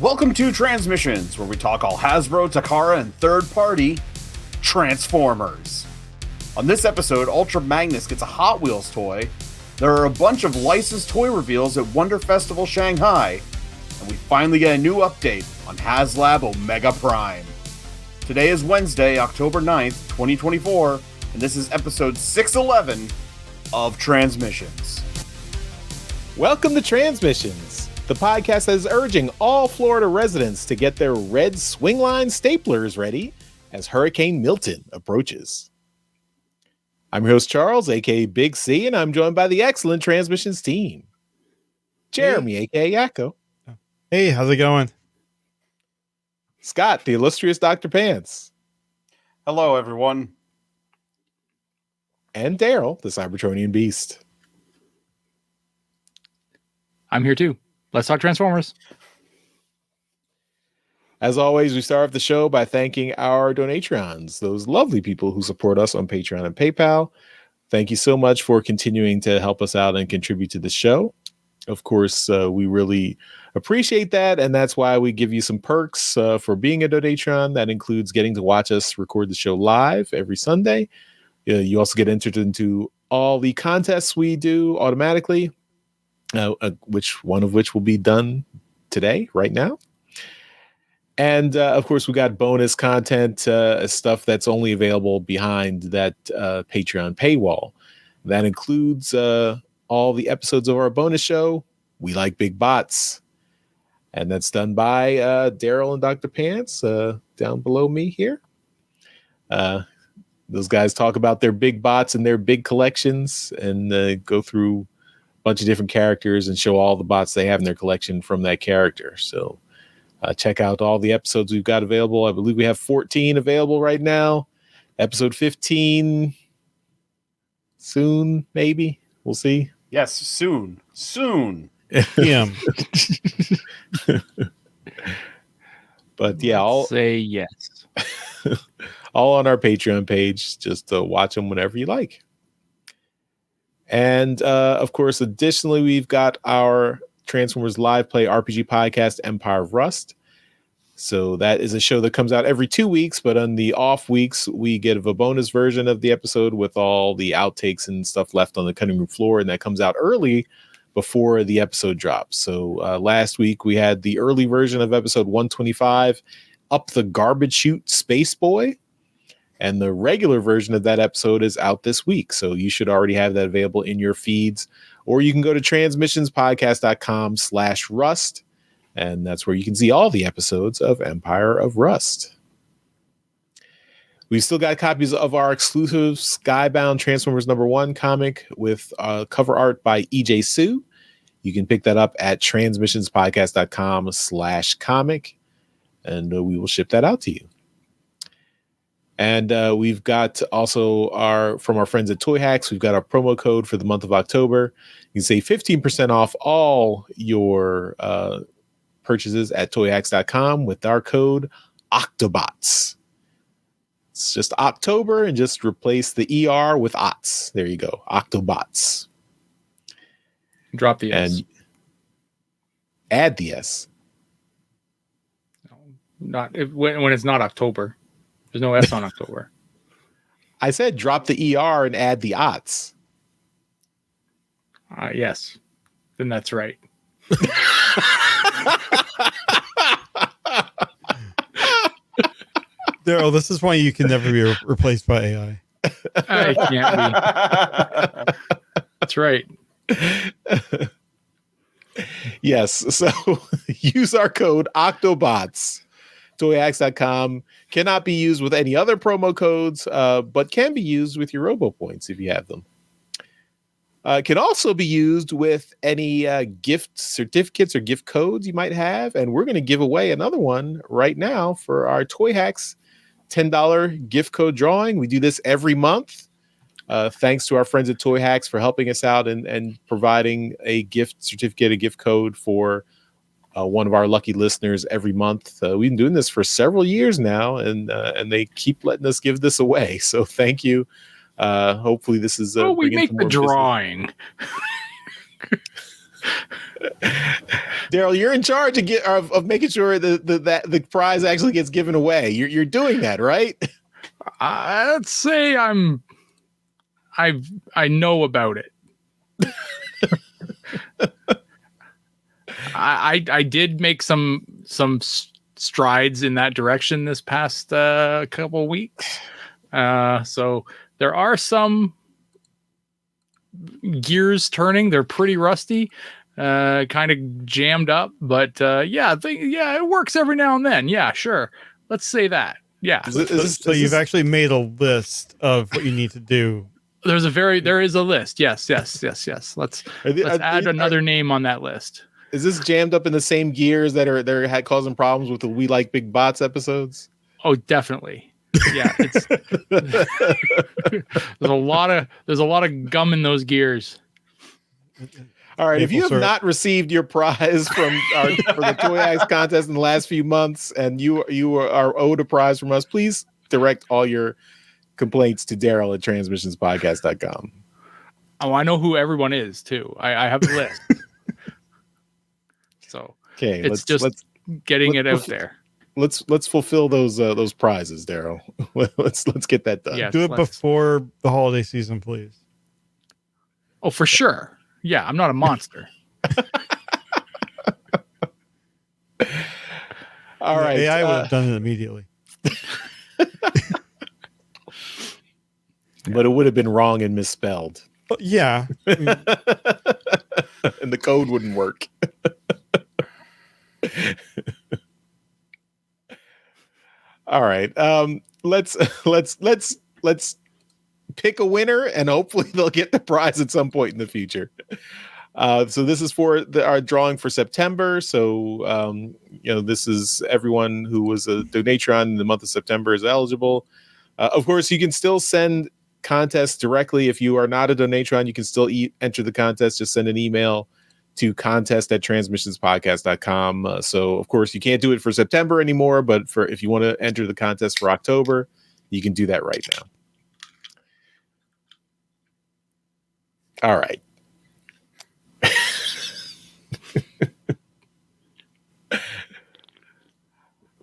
Welcome to Transmissions, where we talk all Hasbro, Takara, and third-party Transformers. On this episode, Ultra Magnus gets a Hot Wheels toy, there are a bunch of licensed toy reveals at Wonder Festival Shanghai, and we finally get a new update on HasLab Omega Prime. Today is Wednesday, October 9th, 2024, and this is episode 611 of Transmissions. Welcome to Transmissions, the podcast that is urging all Florida residents to get their red swingline staplers ready as Hurricane Milton approaches. I'm your host, Charles, aka Big C, and I'm joined by the excellent Transmissions team. Jeremy, aka Yakko. Hey, how's it going? Scott, the illustrious Dr. Pants. Hello, everyone. And Daryl, the Cybertronian Beast. I'm here too. Let's talk Transformers. As always, we start off the show by thanking our donatrons, those lovely people who support us on Patreon and PayPal. Thank you so much for continuing to help us out and contribute to the show. Of course, we really appreciate that, and that's why we give you some perks for being a donatron. That includes getting to watch us record the show live every Sunday. You also get entered into all the contests we do automatically, which will be done today, right now. And of course, we got bonus content, stuff that's only available behind that Patreon paywall. That includes all the episodes of our bonus show, We Like Big Bots. And that's done by Daryl and Dr. Pants down below me here. Those guys talk about their big bots and their big collections and go through a bunch of different characters and show all the bots they have in their collection from that character. So check out all the episodes we've got available. I believe we have 14 available right now. Episode 15 soon, maybe. We'll see. Yes, soon. Yeah. But yeah, I'll say yes. all on our Patreon page. Just watch them whenever you like. And of course, additionally, we've got our Transformers live play RPG podcast, Empire of Rust. So that is a show that comes out every 2 weeks, but on the off weeks, we give a bonus version of the episode with all the outtakes and stuff left on the cutting room floor, and that comes out early before the episode drops. So last week, we had the early version of episode 125, Up the Garbage Chute Space Boy, and the regular version of that episode is out this week. So you should already have that available in your feeds, or you can go to transmissionspodcast.com/rust. And that's where you can see all the episodes of Empire of Rust. We've still got copies of our exclusive Skybound Transformers #1 comic with cover art by EJ Sue. You can pick that up at transmissionspodcast.com/comic, and we will ship that out to you. And we've got also from our friends at Toyhax, we've got our promo code for the month of October. You can save 15% off all your purchases at toyhax.com with our code Octobots. It's just October and just replace the ER with OTS. There you go. Octobots. Drop the S. And add the S. When it's not October. There's no S on October. I said drop the ER and add the OTS. Yes. Then that's right. Daryl, this is why you can never be replaced by AI. I can't be. That's right. Yes. So use our code Octobots. Toyhax.com cannot be used with any other promo codes, but can be used with your Robo points if you have them. Can also be used with any gift certificates or gift codes you might have. And we're going to give away another one right now for our Toyhax $10 gift code drawing. We do this every month. Thanks to our friends at Toyhax for helping us out and providing a gift certificate, a gift code for one of our lucky listeners every month. We've been doing this for several years now, and they keep letting us give this away. So thank you. Hopefully this is we make the drawing. Daryl, you're in charge of making sure that the prize actually gets given away. You're doing that, right? I'd say I know about it. I did make some strides in that direction this past couple weeks. So there are some gears turning. They're pretty rusty, kind of jammed up, but yeah, it works every now and then. Yeah, sure. Let's say that. Yeah. So you've actually made a list of what you need to do. There is a list. Yes. Let's add another name on that list. Is this jammed up in the same gears that are causing problems with the We Like Big Bots episodes? Oh, definitely. Yeah, there's a lot of gum in those gears. All right, if you have not received your prize for the Toyhax contest in the last few months, and you are owed a prize from us, please direct all your complaints to Daryl at transmissionspodcast.com. Oh, I know who everyone is too. I have a list. So okay, let's getting it out there. Let's fulfill those prizes, Daryl. let's get that done. Yes, do it before the holiday season, please. Oh, for sure. Yeah, I'm not a monster. All right, AI would have done it immediately. But it would have been wrong and misspelled. Yeah. I mean, and the code wouldn't work. All right. Let's pick a winner, and hopefully they'll get the prize at some point in the future. So this is for our drawing for September. So this is everyone who was a donatron in the month of September is eligible. Of course, you can still send contests directly. If you are not a donatron, you can still enter the contest. Just send an email to contest@transmissionspodcast.com. So of course you can't do it for September anymore, but if you want to enter the contest for October, you can do that right now. All right.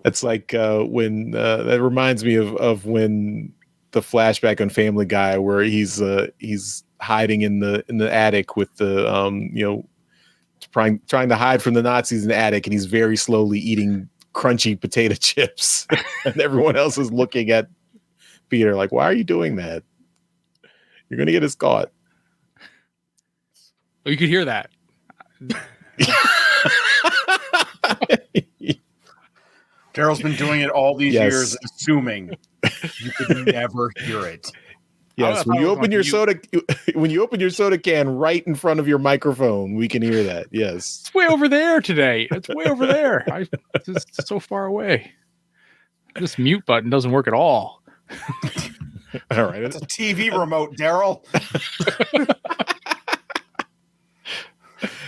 That's like when that reminds me of when the flashback on Family Guy where he's hiding in the attic with the trying to hide from the Nazis in the attic, and he's very slowly eating crunchy potato chips, and everyone else is looking at Peter like, "Why are you doing that? You're gonna get us caught." Oh, you could hear that. Daryl's been doing it all these years, assuming you could never hear it. Yes, when you open your soda can right in front of your microphone, we can hear that. Yes, it's way over there today. It's way over there. It's just so far away. This mute button doesn't work at all. All right, it's a TV remote, Daryl.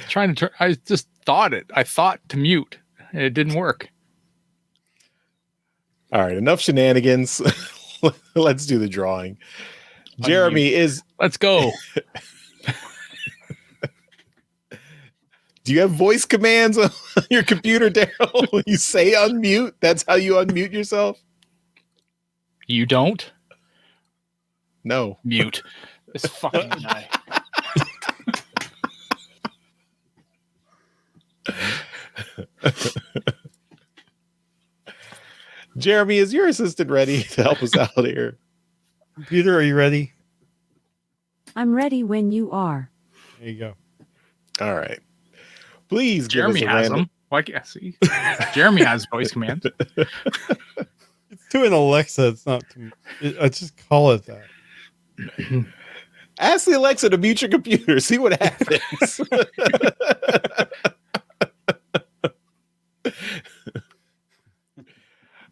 Trying to turn. I just thought it. I thought to mute, and it didn't work. All right, enough shenanigans. Let's do the drawing. Jeremy is. Let's go. Do you have voice commands on your computer, Daryl? When you say unmute, that's how you unmute yourself? You don't? No. Mute. This fucking guy. Jeremy, is your assistant ready to help us out here? Computer, are you ready? I'm ready when you are. There you go. All right. Please give Jeremy us a has random... them. Why can't see? Jeremy has voice command. It's to an Alexa. It's not to I just call it that. Ask the Alexa to mute your computer. See what happens.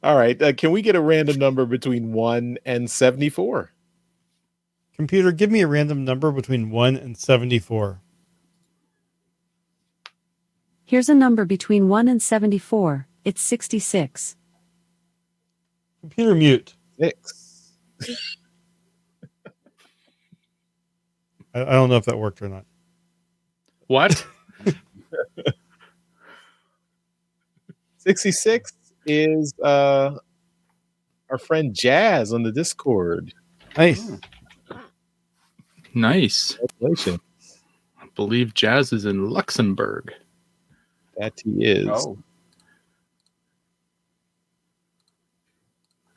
All right. Can we get a random number between 1 and 74? Computer, give me a random number between 1 and 74. Here's a number between 1 and 74. It's 66. Computer, mute. 6. I don't know if that worked or not. What? 66 is our friend Jazz on the Discord. Nice. Nice. Congratulations. I believe Jazz is in Luxembourg. That he is. Oh,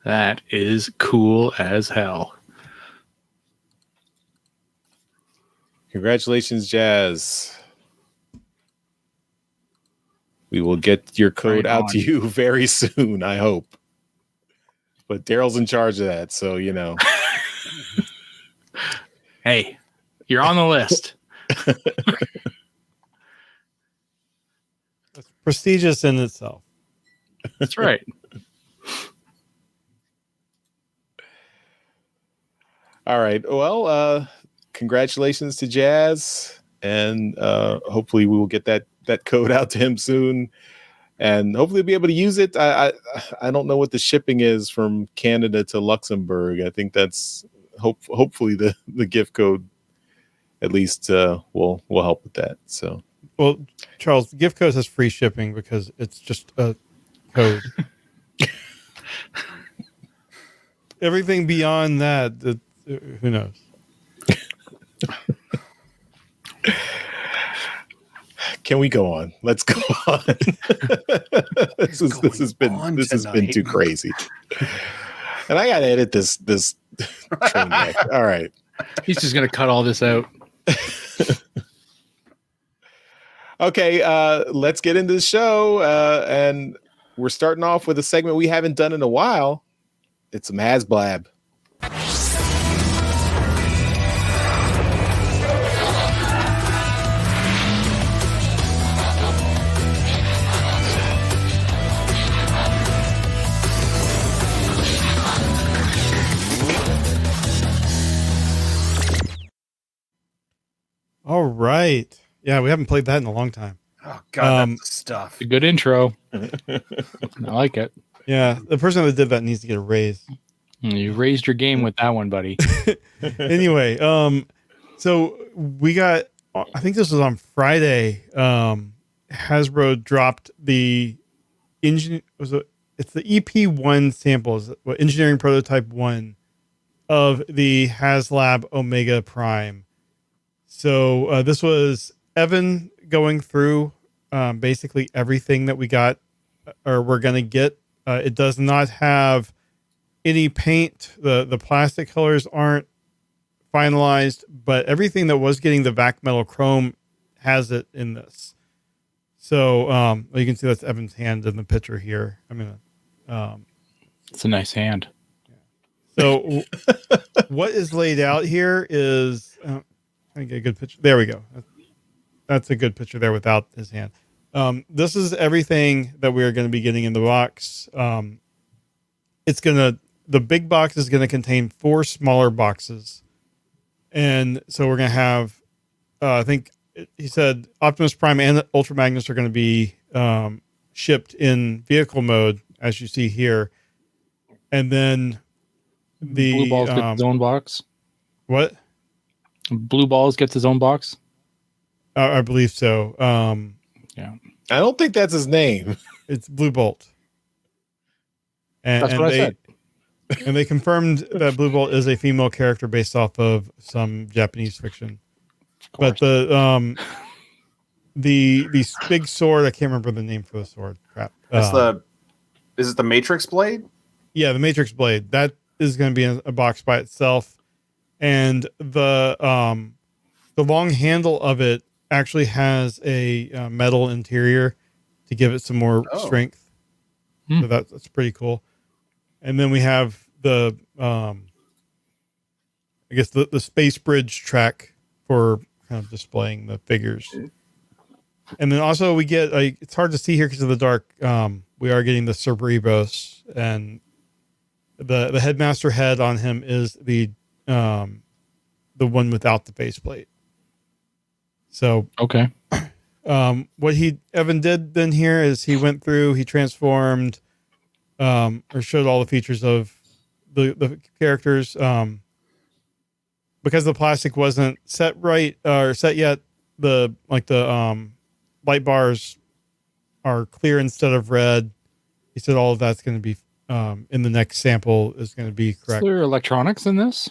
That is cool as hell. Congratulations, Jazz. We will get your code Right out on. to you very soon, I hope. But Daryl's in charge of that, so you know. Hey, you're on the list. It's prestigious in itself. That's right. All right. Well, congratulations to Jazz, and hopefully we will get that code out to him soon, and hopefully be able to use it. I don't know what the shipping is from Canada to Luxembourg. I think that's hopefully the gift code at least will help with that. So, Well, Charles, the gift code has free shipping because it's just a code. Everything beyond that, who knows? can we go on? Let's go on. this has been too crazy. And I gotta edit this train wreck. All right. He's just gonna cut all this out. Okay, let's get into the show. And we're starting off with a segment we haven't done in a while. It's some HasBlab. All right. Yeah, we haven't played that in a long time. Oh God, that's the stuff. A good intro. I like it. Yeah, the person that did that needs to get a raise. You raised your game with that one, buddy. Anyway, so we got, I think this was on Friday. Hasbro dropped the it's the EP1 samples, engineering prototype 1 of the HasLab Omega Prime. So this was Evan going through basically everything that we got or we're going to get. It does not have any paint. The plastic colors aren't finalized, but everything that was getting the vac metal chrome has it in this. So you can see that's Evan's hand in the picture here. It's a nice hand. So what is laid out here is I get a good picture. There we go. That's a good picture there without his hand. This is everything that we are going to be getting in the box. The big box is going to contain 4 smaller boxes. And so we're going to have, I think he said Optimus Prime and Ultra Magnus are going to be shipped in vehicle mode, as you see here. And then the Blue Balls gets his own box. What? Blue Balls gets his own box. I believe so. Yeah. I don't think that's his name. It's Blue Bolt. That's what I said. And they confirmed that Blue Bolt is a female character based off of some Japanese fiction. But the big sword, I can't remember the name for the sword. Crap. Is it the Matrix blade? Yeah, the Matrix blade. That is going to be in a box by itself. And the long handle of it actually has a metal interior to give it some more strength. So that's pretty cool. And then we have the space bridge track for kind of displaying the figures. And then also we get it's hard to see here because of the dark. We are getting the Cerebros, and the headmaster head on him is the one without the faceplate. So Okay. what Evan did then here is he went through, he transformed, or showed all the features of the characters. Because the plastic wasn't set right or set yet, the light bars are clear instead of red. he said all of that's going to be in the next sample is going to be Is correct. there electronics in this?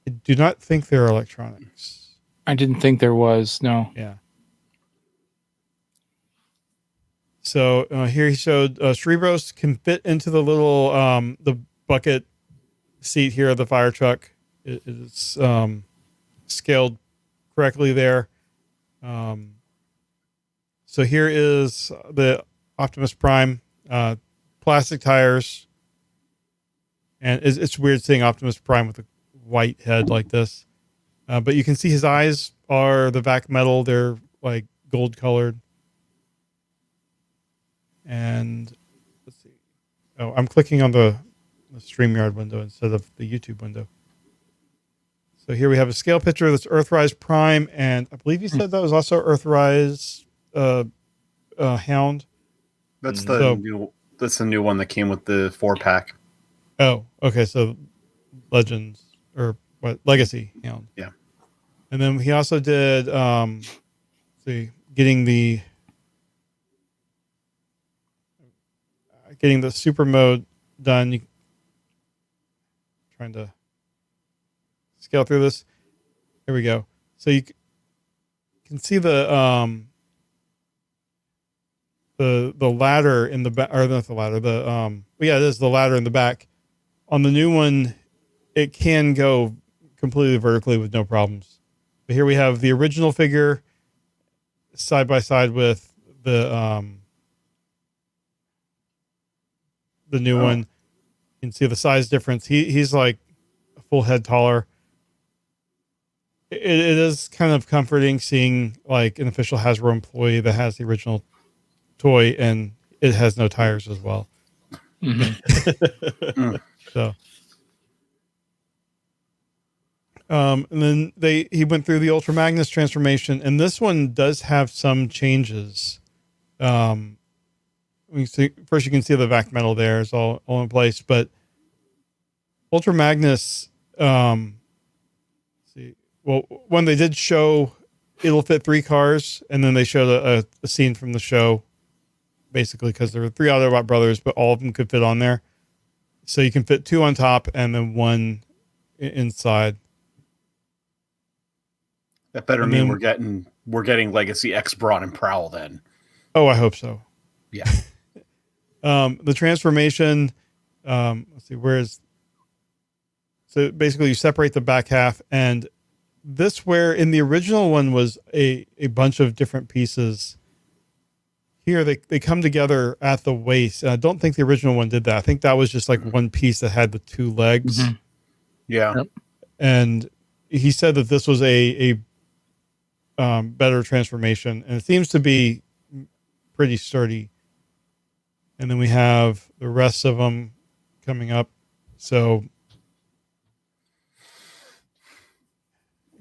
I do not think there are electronics. I didn't think there was. No. Yeah. So here he showed Cerebros can fit into the little the bucket seat here of the fire truck. It's scaled correctly there. So here is the Optimus Prime plastic tires, and it's weird seeing Optimus Prime with a white head like this, but you can see his eyes are the vac metal. They're like gold colored. And let's see. Oh, I'm clicking on the StreamYard window instead of the YouTube window. So here we have a scale picture that's Earthrise Prime, and I believe you said that was also Earthrise Hound. That's Mhm. That's the new one that came with the 4-pack. Oh, okay. So Legends or what? Legacy Hound. Yeah. And then he also did getting the super mode done. Trying to scale through this. Here we go. So you can see the ladder in the back, or not the ladder. It is the ladder in the back. On the new one, it can go completely vertically with no problems. But here we have the original figure side by side with the new one. You can see the size difference. He's like a full head taller. It is kind of comforting seeing like an official Hasbro employee that has the original toy and it has no tires as well. Mm-hmm. So, and then he went through the Ultra Magnus transformation, and this one does have some changes. We see, first you can see the vac metal there is all in place, but Ultra Magnus, when they did show it'll fit 3 cars, and then they showed a scene from the show, basically because there were 3 Autobot brothers, but all of them could fit on there. So you can fit 2 on top and then 1 inside. That better mean we're getting Legacy X Brawn and Prowl then. Oh, I hope so. Yeah. The transformation, let's see, so basically you separate the back half, and this, where in the original one was a bunch of different pieces, here they come together at the waist. And I don't think the original one did that. I think that was just like one piece that had the 2 legs. Mm-hmm. Yeah. Yep. And he said that this was a better transformation, and it seems to be pretty sturdy. And then we have the rest of them coming up. So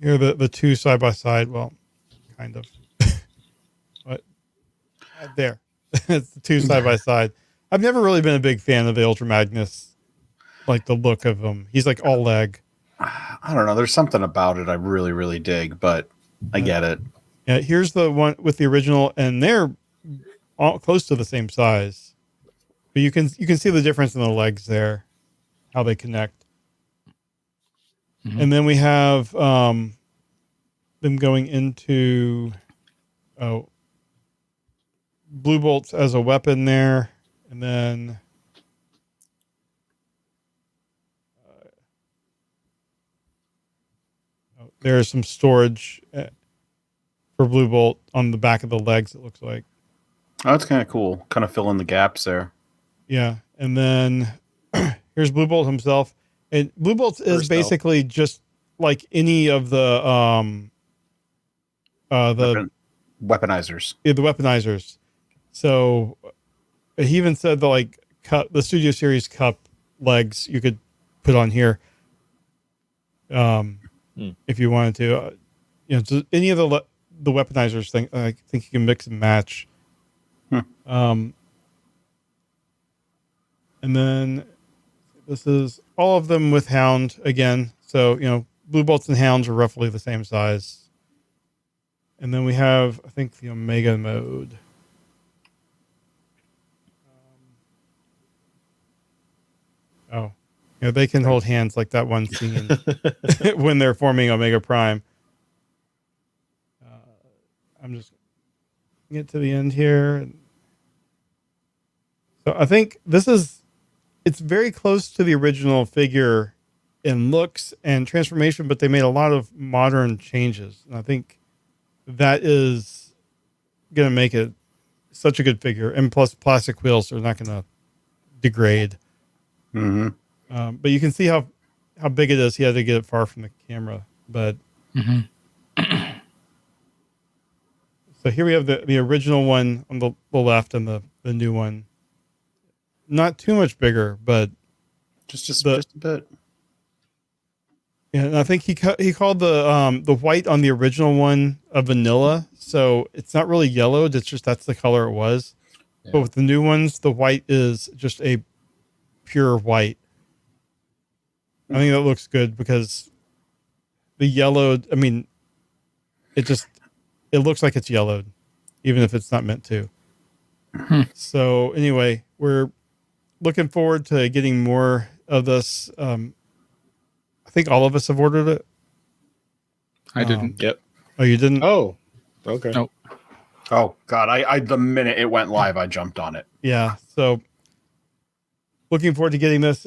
here are the 2 side by side. Well, kind of. But there. It's the 2 side by side. I've never really been a big fan of the Ultra Magnus, like the look of him. He's like all leg. I don't know. There's something about it I really, really dig, but I get it. Yeah, here's the one with the original, and they're all close to the same size. But you can see the difference in the legs there, how they connect. Mm-hmm. And then we have them going into blue bolts as a weapon there, and then there's some storage for blue bolt on the back of the legs. It looks like. Oh, that's kind of cool. Kind of fill in the gaps there. Yeah, and then here's Blue Bolt himself, and Blue Bolt is basically just like any of the weaponizers. Yeah, the weaponizers. So he even said the Studio Series Cup legs you could put on here, if you wanted to. Just any of the weaponizers thing. I think you can mix and match. And then this is all of them with Hound again. So, Blue Bolts and Hounds are roughly the same size. And then we have, I think, the Omega mode. You know, they can hold hands like that one scene when they're forming Omega Prime. I'm just get to the end here. So I think it's very close to the original figure in looks and transformation, but they made a lot of modern changes. And I think that is going to make it such a good figure. And plus plastic wheels are not going to degrade. Mm-hmm. But you can see how big it is. He had to get it far from the camera, but so here we have the original one on the Mm-hmm. left and the new one. Not too much bigger, but Just a bit. Yeah, and I think he called the white on the original one a vanilla, so it's not really yellowed. It's just that's the color it was. Yeah. But with the new ones, the white is just a pure white. I think that looks good because the yellowed. I mean, it looks like it's yellowed, even if it's not meant to. So anyway, we're looking forward to getting more of this. I think all of us have ordered it. I didn't. Yep. Oh, you didn't? Oh, okay. No. Oh God, I the minute it went live, I jumped on it. Yeah. So looking forward to getting this.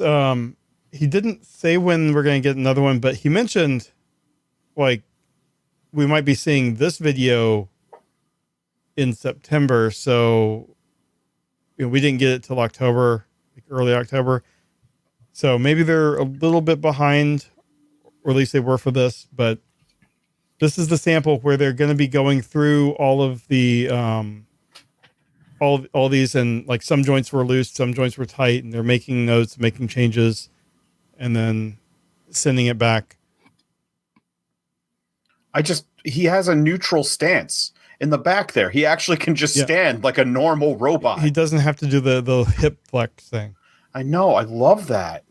He didn't say when we're going to get another one, but he mentioned like we might be seeing this video in September. So we didn't get it till October, like early October. So maybe they're a little bit behind, or at least they were for this, but this is the sample where they're going to be going through all of the, all these, and like some joints were loose, some joints were tight, and they're making notes, making changes, and then sending it back. He has a neutral stance in the back there. He actually can just stand like a normal robot. He doesn't have to do the hip flex thing. I know. I love that.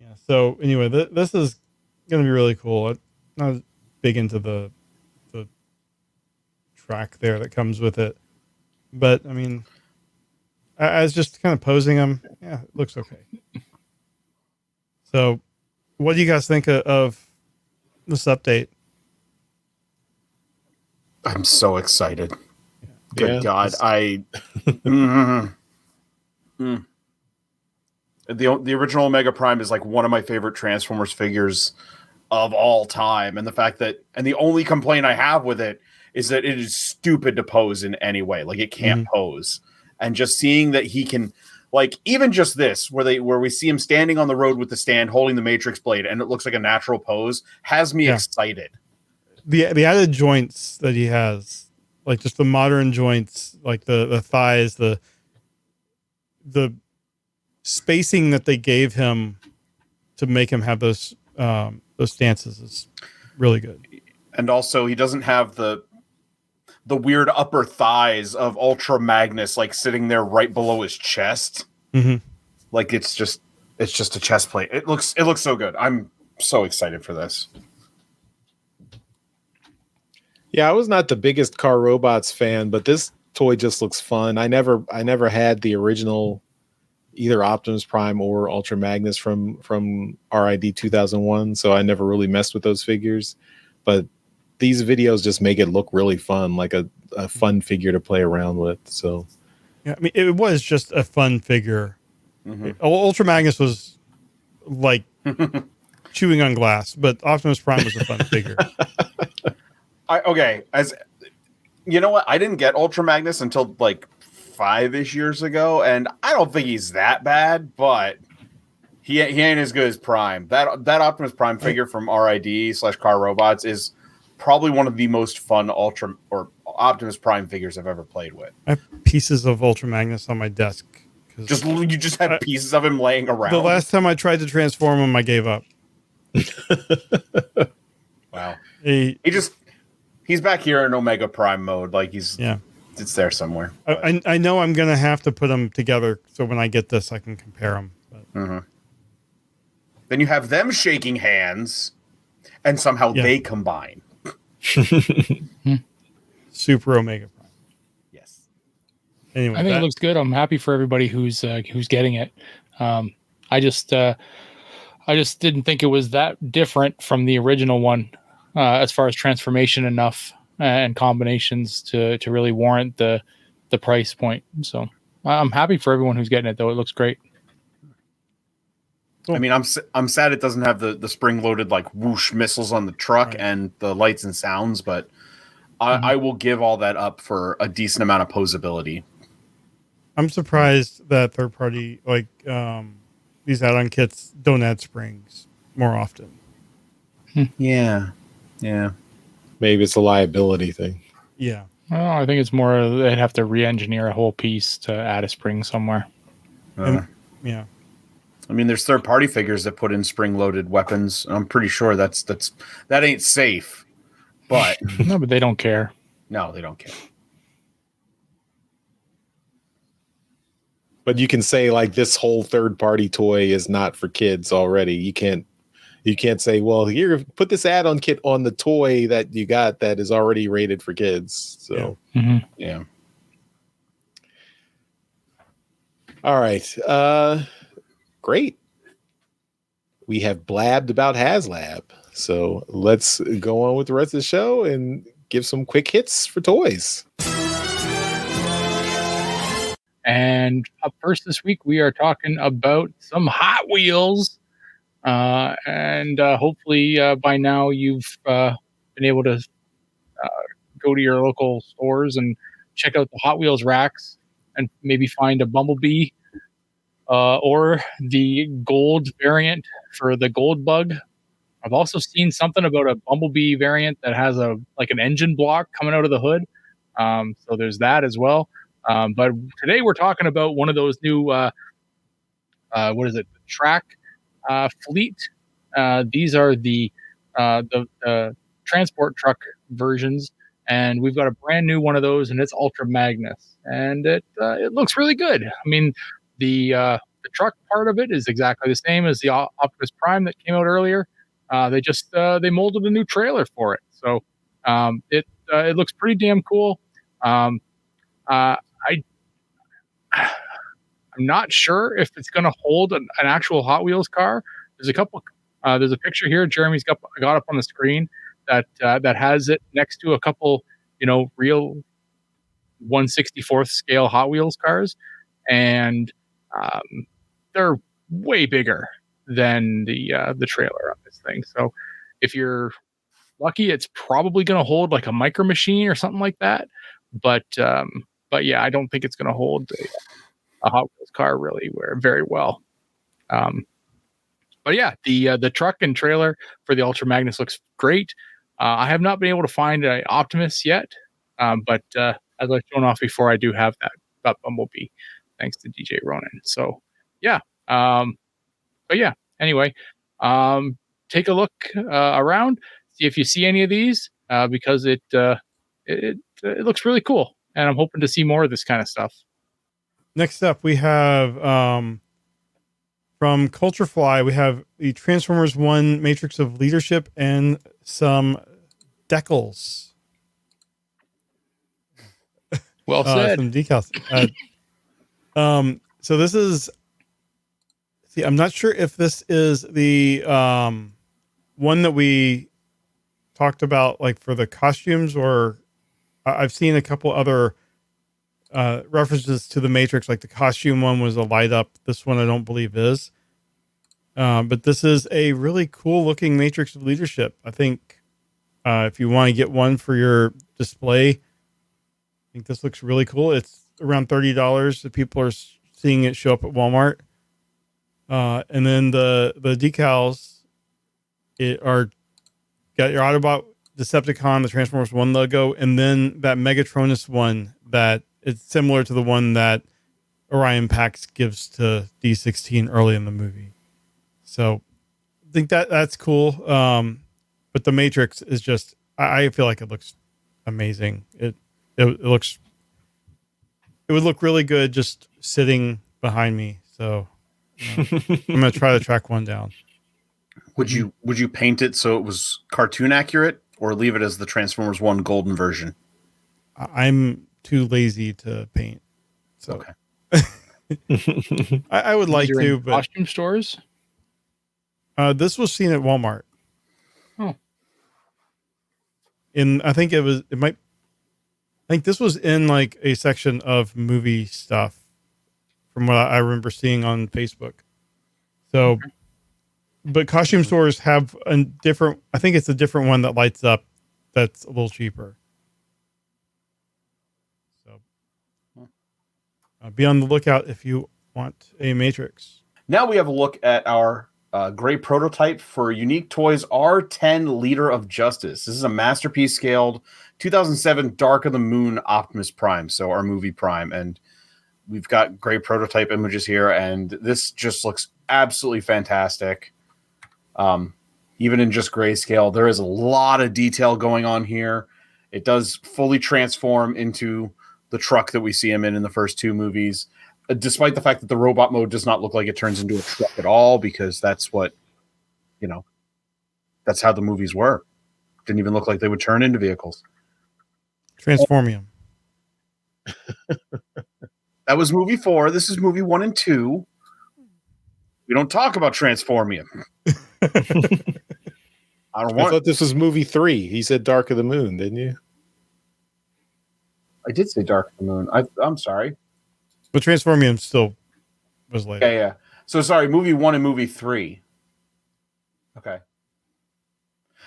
Yeah. So anyway, this is going to be really cool. I'm not big into the track there that comes with it, but I mean, I was just kind of posing him. Yeah, it looks okay. So, what do you guys think of this update? I'm so excited. Good Yeah, God. The original Omega Prime is like one of my favorite Transformers figures of all time. And the only complaint I have with it is that it is stupid to pose in any way. Like it can't pose. And just seeing that he can, like, even just this, where we see him standing on the road with the stand, holding the Matrix blade, and it looks like a natural pose, has me excited. The added joints that he has, like just the modern joints, like the thighs, the spacing that they gave him to make him have those stances is really good. And also, he doesn't have the weird upper thighs of Ultra Magnus, like sitting there right below his chest. Mm-hmm. Like it's just a chest plate. It looks so good. I'm so excited for this. Yeah, I was not the biggest Car Robots fan, but this toy just looks fun. I never had the original either Optimus Prime or Ultra Magnus from RID 2001, so I never really messed with those figures. But these videos just make it look really fun, like a fun figure to play around with. So yeah, I mean, it was just a fun figure. Ultra Magnus was like chewing on glass, but Optimus Prime was a fun figure. As you know what, I didn't get Ultra Magnus until like 5-ish years ago, and I don't think he's that bad, but he ain't as good as Prime. That Optimus Prime figure from RID/Car Robots is probably one of the most fun Ultra or Optimus Prime figures I've ever played with. I have pieces of Ultra Magnus on my desk. You just had pieces of him laying around. The last time I tried to transform him, I gave up. Wow. He's back here in Omega Prime mode. Like it's there somewhere. I know I'm going to have to put them together. So when I get this, I can compare them. But. Then you have them shaking hands and somehow they combine. Super Omega Prime. Yes. Anyway, I think it looks good. I'm happy for everybody who's getting it. I just didn't think it was that different from the original one as far as transformation enough and combinations to really warrant the price point. So I'm happy for everyone who's getting it, though. It looks great. I mean, I'm sad it doesn't have the spring loaded like whoosh missiles on the truck and the lights and sounds, but I will give all that up for a decent amount of posability. I'm surprised that third party like these add-on kits don't add springs more often. Yeah. Maybe it's a liability thing. Yeah. Well, I think it's more they'd have to re-engineer a whole piece to add a spring somewhere. Yeah. I mean, there's third-party figures that put in spring-loaded weapons. I'm pretty sure that ain't safe. But no, but they don't care. No, they don't care. But you can say like this whole third-party toy is not for kids already. You can't say, well, here, put this add-on kit on the toy that you got that is already rated for kids. So yeah. All right. Great. We have blabbed about HasLab. So let's go on with the rest of the show and give some quick hits for toys. And up first this week, we are talking about some Hot Wheels. And hopefully by now you've been able to go to your local stores and check out the Hot Wheels racks and maybe find a Bumblebee or the gold variant for the Gold Bug. I've also seen something about a Bumblebee variant that has an engine block coming out of the hood. So there's that as well. But today we're talking about one of those new, track fleet. These are the transport truck versions, and we've got a brand new one of those, and it's Ultra Magnus, and it looks really good. I mean, the truck part of it is exactly the same as the Optimus Prime that came out earlier. They molded a new trailer for it, so it looks pretty damn cool. I'm not sure if it's going to hold an actual Hot Wheels car. There's a picture here Jeremy's got up on the screen that has it next to a couple, real 1/64th scale Hot Wheels cars, and they're way bigger than the trailer on this thing. So if you're lucky, it's probably going to hold like a Micro Machine or something like that. But yeah, I don't think it's going to hold a Hot Wheels car really very well. But yeah, the truck and trailer for the Ultra Magnus looks great. I have not been able to find an Optimus yet, but as I've shown off before, I do have that Bumblebee, thanks to DJ Ronan. So yeah, but yeah. Anyway, take a look around, see if you see any of these, because it looks really cool, and I'm hoping to see more of this kind of stuff. Next up, we have from Culturefly, we have the Transformers 1 Matrix of Leadership and some decals. Well said. Some decals. So this is, I'm not sure if this is the one that we talked about, like for the costumes, or I've seen a couple other references to the Matrix, like the costume one was a light up. This one I don't believe is. But this is a really cool looking Matrix of Leadership. I think if you want to get one for your display, I think this looks really cool. It's around $30. The people are seeing it show up at Walmart. And then the decals got your Autobot, Decepticon, the Transformers 1 logo, and then that Megatronus one that it's similar to the one that Orion Pax gives to D16 early in the movie. So I think that's cool. But the Matrix is just, I feel like it looks amazing. It would look really good just sitting behind me. So I'm going to try to track one down. Would you paint it so it was cartoon accurate, or leave it as the Transformers 1 golden version? I'm too lazy to paint. So Okay. I would like These are to, in but costume stores. this was seen at Walmart. Oh. I think this was in like a section of movie stuff from what I remember seeing on Facebook. So, but costume stores have a different, I think it's a different one that lights up that's a little cheaper. So be on the lookout if you want a Matrix. Now we have a look at our gray prototype for Unique Toys R10 Leader of Justice. This is a masterpiece scaled 2007 Dark of the Moon Optimus Prime, so our movie Prime. And we've got gray prototype images here, and this just looks absolutely fantastic. Even in just grayscale, there is a lot of detail going on here. It does fully transform into the truck that we see him in the first two movies, despite the fact that the robot mode does not look like it turns into a truck at all, because that's what, that's how the movies were. Didn't even look like they would turn into vehicles. Transformium. That was movie 4. This is movie 1 and 2. We don't talk about Transformium. I thought this was movie 3. He said Dark of the Moon, didn't you? I did say Dark of the Moon. I'm sorry. But Transformium still was later. Yeah. So sorry, movie 1 and movie 3. Okay.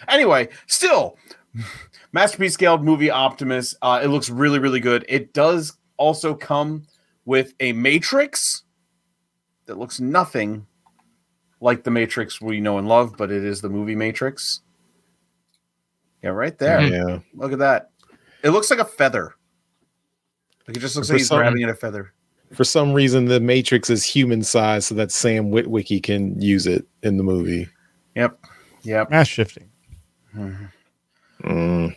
Anyway, still, masterpiece scaled movie Optimus. It looks really, really good. It does also come with a Matrix that looks nothing like the Matrix we know and love, but it is the movie Matrix. Yeah, right there. Yeah. Look at that. It looks like a feather. Like it just looks like he's grabbing at a feather. For some reason, the Matrix is human size so that Sam Witwicky can use it in the movie. Yep. Mass shifting. Mm-hmm. And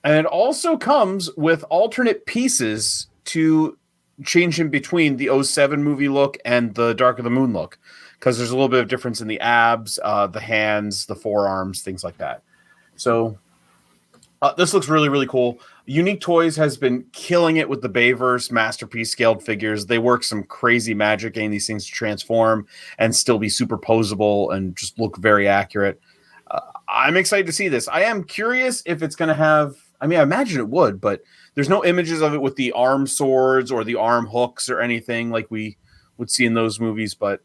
it also comes with alternate pieces to change in between the 07 movie look and the Dark of the Moon look, because there's a little bit of difference in the abs, the hands, the forearms, things like that. So this looks really, really cool. Unique Toys has been killing it with the Bayverse masterpiece scaled figures. They work some crazy magic getting these things to transform and still be superposable and just look very accurate. I'm excited to see this. I am curious if it's going to have, I imagine it would, but there's no images of it with the arm swords or the arm hooks or anything like we would see in those movies, but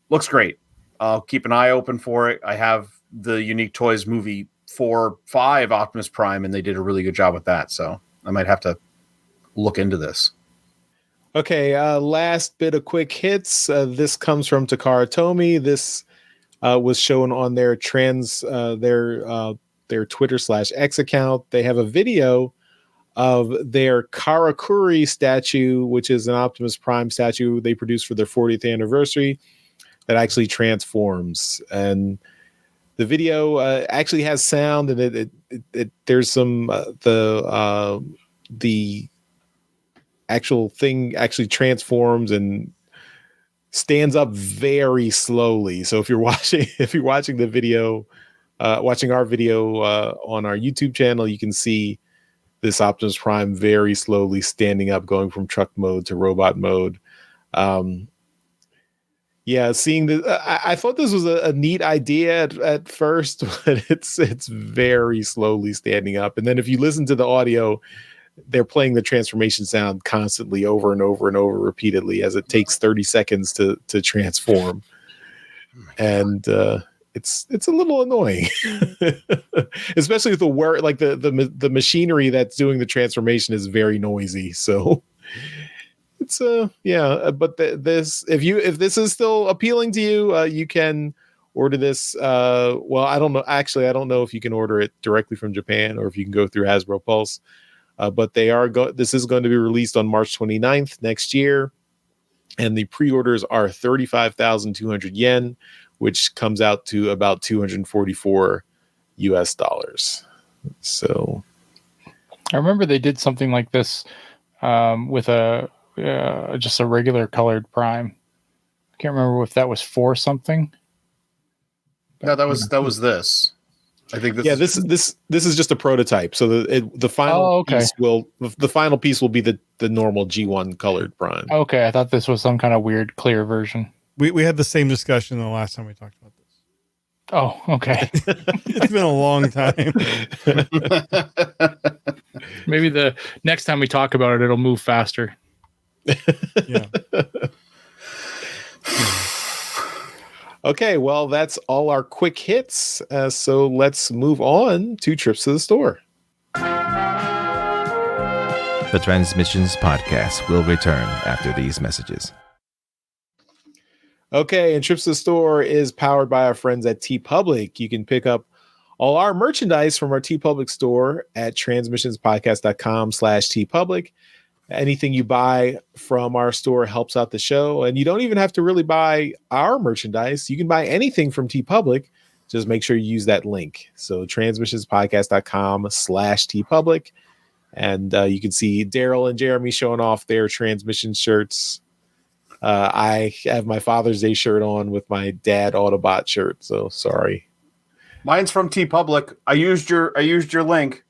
looks great. I'll keep an eye open for it. I have the Unique Toys movie 4-5 Optimus Prime, and they did a really good job with that. So I might have to look into this. Okay, last bit of quick hits. This comes from Takara Tomy. This was shown on their their Twitter/X account. They have a video of their Karakuri statue, which is an Optimus Prime statue they produced for their 40th anniversary that actually transforms. And the video actually has sound, and there's some the actual thing actually transforms and stands up very slowly. So if you're watching the video, watching our video on our YouTube channel, you can see this Optimus Prime very slowly standing up, going from truck mode to robot mode. Seeing this, I thought this was a neat idea at first, but it's very slowly standing up. And then if you listen to the audio, they're playing the transformation sound constantly over and over and over repeatedly as it takes 30 seconds to transform. And it's a little annoying, especially with the work, like the machinery that's doing the transformation is very noisy. So it's but this, if this is still appealing to you, you can order this. Well, I don't know. Actually, I don't know if you can order it directly from Japan or if you can go through Hasbro Pulse. But this is going to be released on March 29th next year. And the pre-orders are 35,200 yen, which comes out to about $244 US. So I remember they did something like this with just a regular colored Prime. I can't remember if that was for something. No, that was this. I think this is just a prototype. So the final piece will be the the normal G1 colored Prime. Okay, I thought this was some kind of weird clear version. We had the same discussion the last time we talked about this. Oh, okay. It's been a long time. Maybe the next time we talk about it, it'll move faster. Yeah. Okay, well, that's all our quick hits. So let's move on to trips to the store. The Transmissions Podcast will return after these messages. Okay, and Trips to the Store is powered by our friends at TeePublic. You can pick up all our merchandise from our TeePublic store at transmissionspodcast.com/TeePublic. Anything you buy from our store helps out the show, and you don't even have to really buy our merchandise. You can buy anything from TeePublic. Just make sure you use that link. So transmissionspodcast.com/TeePublic. And you can see Daryl and Jeremy showing off their transmission shirts. I have my Father's Day shirt on with my dad Autobot shirt. So sorry. Mine's from TeePublic. I used your link.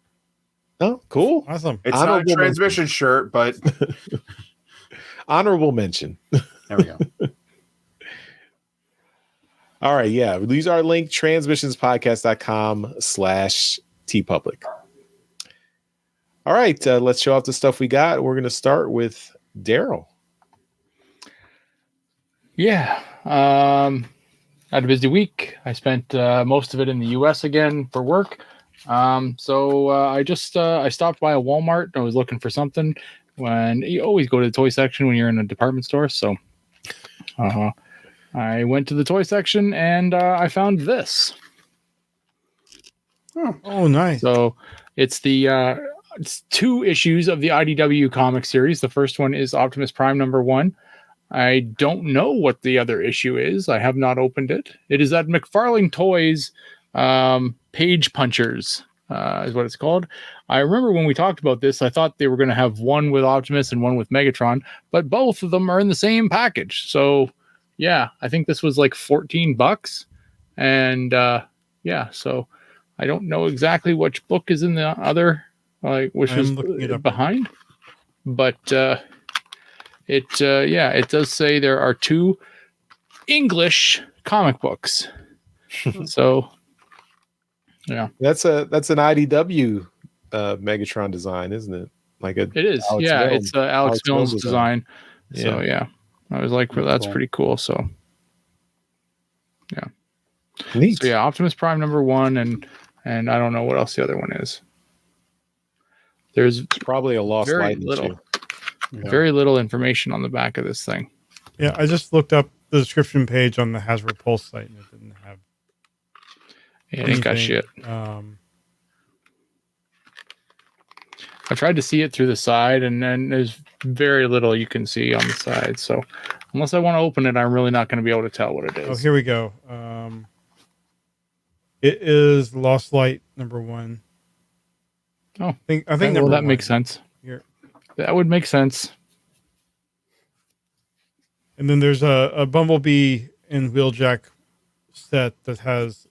Oh, cool. Awesome. It's not a transmission shirt, but honorable mention. There we go. All right. Yeah. Use our link, transmissionspodcast.com/TeePublic. All right. Let's show off the stuff we got. We're going to start with Daryl. Yeah. I had a busy week. I spent most of it in the US again for work. So I stopped by a Walmart. I was looking for something. When you always go to the toy section when you're in a department store. So I went to the toy section and I found this. Oh, nice. So it's it's 2 issues of the IDW comic series. The first one is Optimus Prime #1. I don't know what the other issue is. I have not opened it. It is at McFarlane Toys Page Punchers is what it's called. I remember when we talked about this, I thought they were going to have one with Optimus and one with Megatron, but both of them are in the same package. So yeah, I think this was like $14. And yeah, so I don't know exactly which book is in the other, which is behind, but it does say there are 2 English comic books. So yeah, that's an IDW Megatron design, isn't it? It is. Alex Milne. Milne. It's Alex Milne's design. Yeah. So yeah, I was like, well, that's cool. pretty cool. So yeah, Neat. so yeah, Optimus Prime #1, and I don't know what else the other one is. There's Probably a lost very light little. issue. Yeah. Very little information on the back of this thing. Yeah, I just looked up the description page on the Hasbro Pulse site, and it didn't have. It ain't got shit. I tried to see it through the side, and then there's very little you can see on the side. So unless I want to open it, I'm really not going to be able to tell what it is. Oh, here we go. It is Lost Light #1. Oh, I think well, number that 1. makes sense. Here. That would make sense. And then there's a Bumblebee and Wheeljack set that has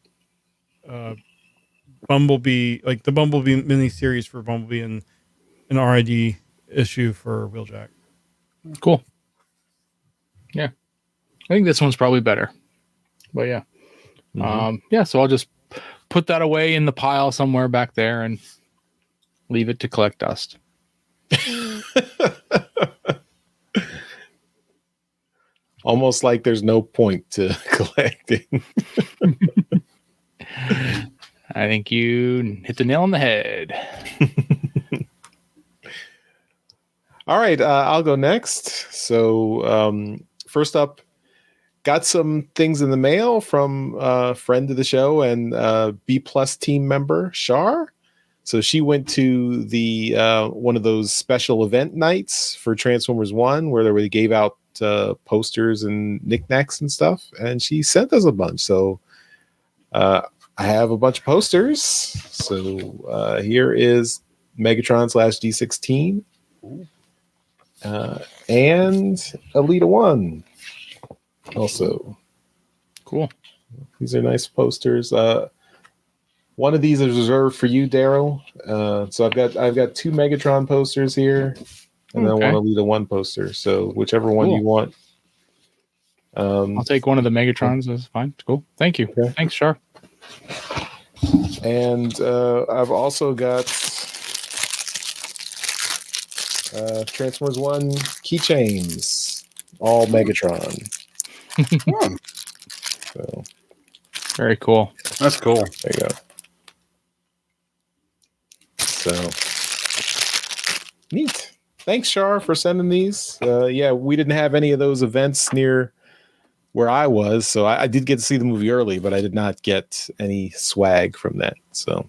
Bumblebee, like the Bumblebee mini series for Bumblebee, and an RID issue for Wheeljack. Cool. Yeah, I think this one's probably better. But yeah, yeah. So I'll just put that away in the pile somewhere back there and leave it to collect dust. Almost like there's no point to collecting. I think you hit the nail on the head. All right, I'll go next. So first up, got some things in the mail from a friend of the show and B+ team member, Shar. So she went to the one of those special event nights for Transformers 1 where they gave out posters and knickknacks and stuff, and she sent us a bunch. So I have a bunch of posters. So here is Megatron /D16 and Elita 1 also. Cool. These are nice posters. One of these is reserved for you, Daryl. So I've got 2 Megatron posters here. and then Okay. one Elita 1 poster. So whichever one Cool. you want. I'll take one of the Megatrons. That's fine. Cool. Thank you. Okay. Thanks, Char. And I've also got Transformers 1 keychains, all Megatron. Hmm, So Very cool. that's cool. there you go. So neat. Thanks, Shar, for sending these. Yeah, we didn't have any of those events near where I was, so I did get to see the movie early, but I did not get any swag from that. So,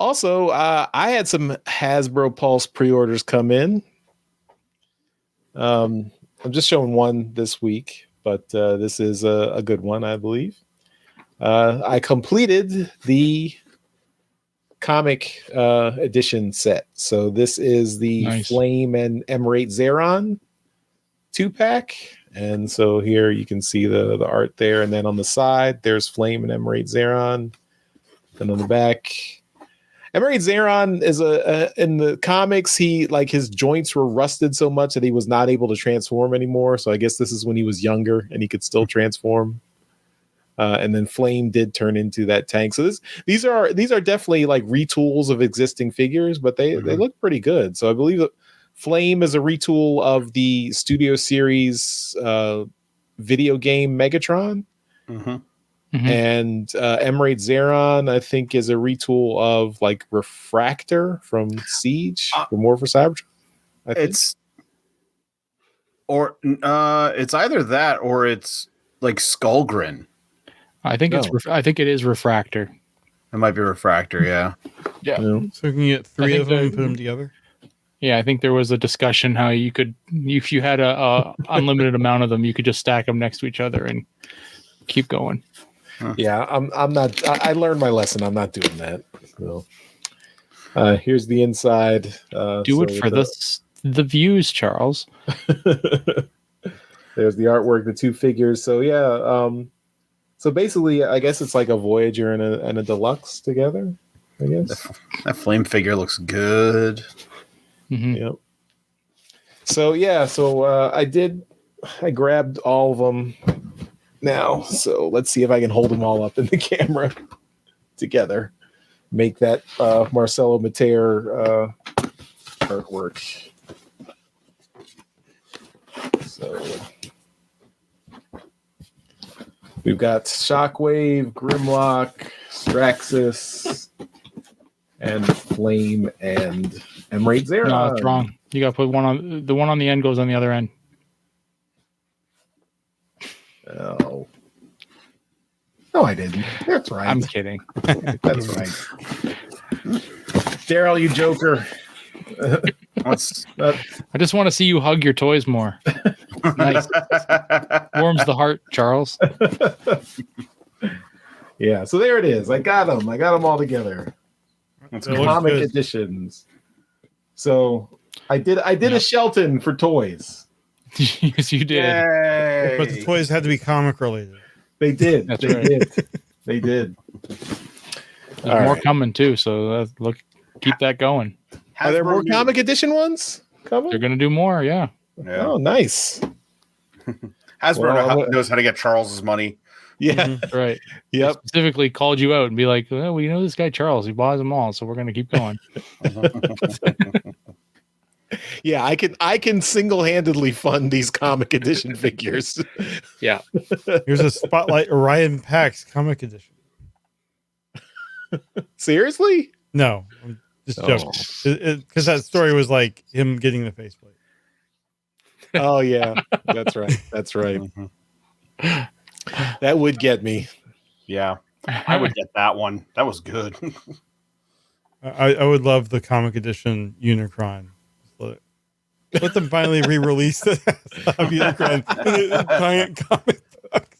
also, I had some Hasbro Pulse pre-orders come in. I'm just showing one this week, but this is a good one, I believe. I completed the comic edition set. So this is the Nice. Flame and Emerate Zeron 2-pack. And so here you can see the art there. And then on the side, there's Flame and Emerate Zeron. And on the back, Emerate Zeron is in the comics, his joints were rusted so much that he was not able to transform anymore. So I guess this is when he was younger and he could still transform. And then Flame did turn into that tank. So these are definitely like retools of existing figures, but they look pretty good. So I believe that Flame is a retool of the Studio Series video game Megatron. And Emerate Zeron, I think, is a retool of like Refractor from Siege, from War for Cybertron. It's either that or it's like Skullgrin. I think I think it is Refractor. It might be Refractor, yeah. Yeah. So we can get three think of them and the- put them together. Yeah, I think there was a discussion how you could, if you had a unlimited amount of them, you could just stack them next to each other and keep going. Yeah, I'm not. I learned my lesson. I'm not doing that. So, here's the inside. Do it for the views, Charles. There's the artwork, the two figures. So yeah. So basically, I guess it's like a Voyager and a Deluxe together. I guess That Flame figure looks good. Yep. So yeah. So I grabbed all of them now. So let's see if I can hold them all up in the camera together. Make that Marcelo Mater artwork. So we've got Shockwave, Grimlock, Straxus, and Flame and Emerate Zeron. No, that's wrong. You got to put one on the end goes on the other end. Oh. No, I didn't. That's right. I'm kidding. That's right. Daryl, you joker. I just want to see you hug your toys more. Nice. Warms the heart, Charles. Yeah, so there it is. I got them. I got them all together. It looks Comic good. editions. So I did a Shelton for toys. Yes, you did. Yay. But the toys had to be comic related. They did. That's they right. did. They did. There's All more right. coming too, so keep that going. Are there more Hasbro comic edition ones coming? They're gonna do more, yeah. Yeah. Oh, nice. Hasbro knows how to get Charles's money. Yeah. Right. Yep. Specifically called you out and be like, well, we know this guy Charles, he buys them all, so we're gonna keep going. Yeah, I can single-handedly fund these comic edition figures. Yeah. Here's a Spotlight Orion Pax comic edition. Seriously? No, I'm just Oh. joking. Because that story was like him getting the faceplate. Oh yeah, that's right. That's right. That would get me. Yeah. I would get that one. That was good. I would love the comic edition Unicron. Let them finally re-release the Unicron in a giant comic book.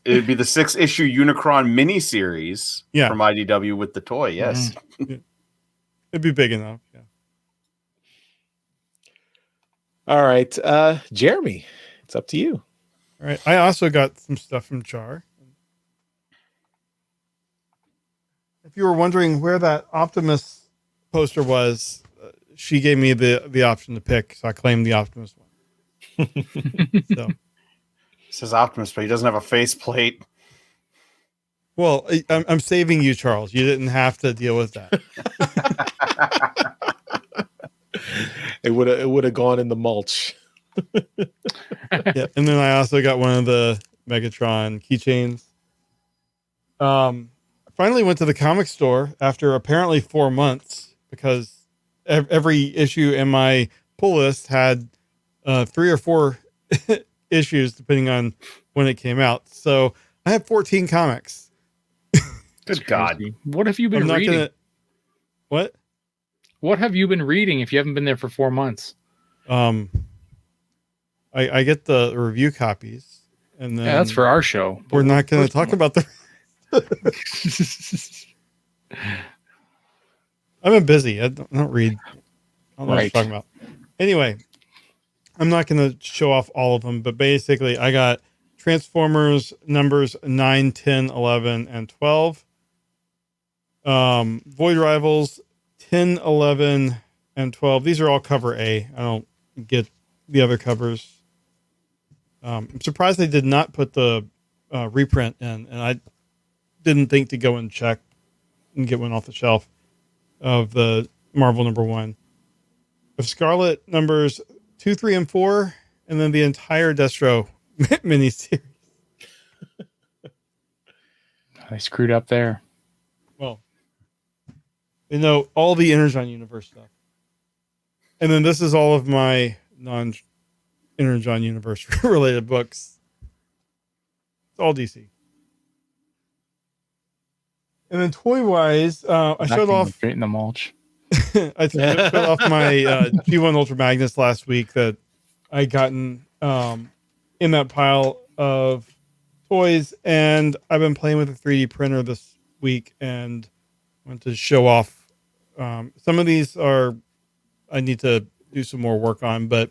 It'd be the 6-issue Unicron miniseries from IDW with the toy. Yes. It'd be big enough. Yeah. All right, Jeremy, it's up to you. All right. I also got some stuff from Char. if you were wondering where that Optimus poster was, she gave me the option to pick, so I claimed the Optimus one. So, It says Optimus, but he doesn't have a faceplate. well, I'm saving you, Charles. You didn't have to deal with that. It would have gone in the mulch. Yeah, and then I also got one of the Megatron keychains. I finally went to the comic store after apparently 4 months because every issue in my pull list had 3 or 4 issues depending on when it came out. So I have 14 comics. Good God. What have you been reading? What? What have you been reading if you haven't been there for 4 months? I get the review copies, and then that's for our show. We're not going to talk about the. I've been busy. I don't read. I don't know what you're talking about. Anyway, I'm not going to show off all of them, but basically, I got Transformers numbers 9, 10, 11, and 12. Void Rivals 10, 11, and 12. These are all cover A. I don't get the other covers. I'm surprised they did not put the reprint in, and I didn't think to go and check and get one off the shelf of the Marvel number 1. Of Scarlet numbers 2, 3, and 4, and then the entire Destro miniseries. I screwed up there. Well, all the Energon Universe stuff. And then this is all of my non-Energon Universe related books. It's all DC. And then toy-wise, I showed off... Straight in the mulch. I showed off my G1 Ultra Magnus last week that I gotten in that pile of toys, and I've been playing with a 3D printer this week and want to show off. Some of these I need to do some more work on, but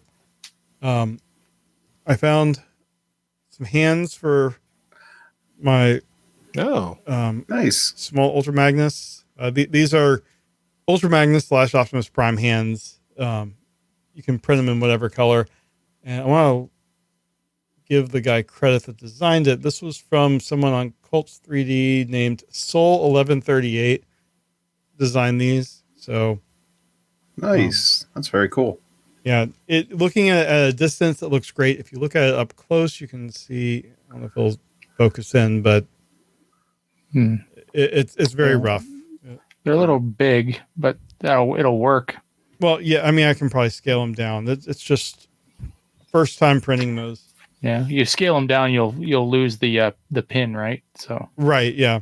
I found some hands for my nice small Ultra Magnus. These are Ultra Magnus / Optimus Prime hands. You can print them in whatever color, and I want to give the guy credit that designed it. This was from someone on Colts 3D named Soul 1138. Designed these, so nice. That's very cool. Yeah, looking at a distance, it looks great. If you look at it up close, you can see. I don't know if it'll focus in, but it's very rough. They're a little big, but it'll work. Well, yeah, I mean, I can probably scale them down. It's just first time printing those. Yeah, you scale them down, you'll lose the pin, right? So right, yeah.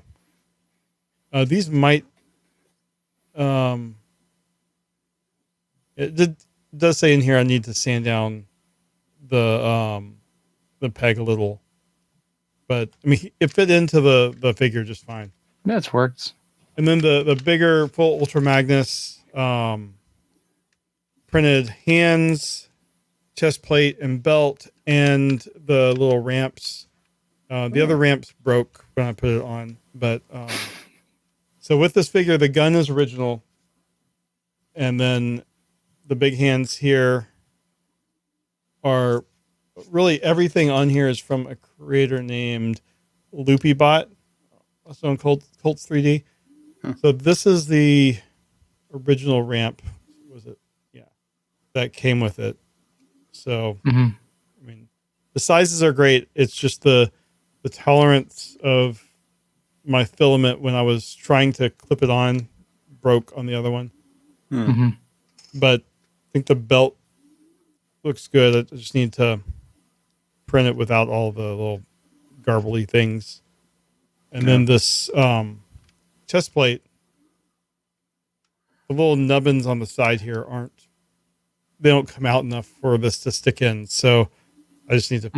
These might. It does say in here I need to sand down the peg a little, but I mean it fit into the figure just fine. That's works. And then the bigger full Ultra Magnus printed hands, chest plate, and belt, and the little ramps. The other ramps broke when I put it on, but so with this figure, the gun is original, and then the big hands here are really everything on here is from a creator named LoopyBot, also on Colts 3D. So this is the original ramp. Was it? Yeah, that came with it. So I mean, the sizes are great. It's just the tolerance of my filament when I was trying to clip it on broke on the other one. But I think the belt looks good. I just need to print it without all the little garbly things. And then this chest plate, the little nubbins on the side here they don't come out enough for this to stick in. So I just need to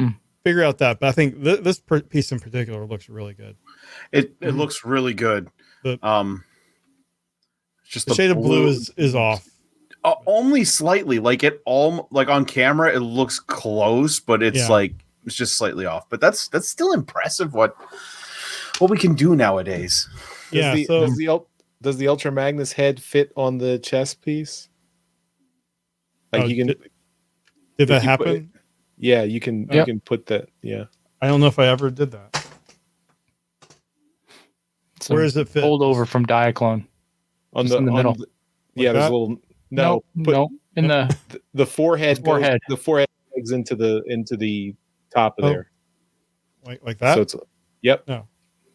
figure out that. But I think this piece in particular looks really good. It looks really good. Just the shade of blue is off. Only slightly. Like on camera, it looks close, but it's it's just slightly off. But that's still impressive. What we can do nowadays. Does does the Ultra Magnus head fit on the chest piece? Like Oh, you can. Did that you put happen? Yeah, you can. You Yep. can put that. Yeah. I don't know if I ever did that. Some Where does it fit? holdover from Diaclone. On Just in the middle. Yeah, there's that? a little. No, put no. In the the forehead. forehead. The forehead goes into the top of Oh. there. Like that? So it's. Yep. No.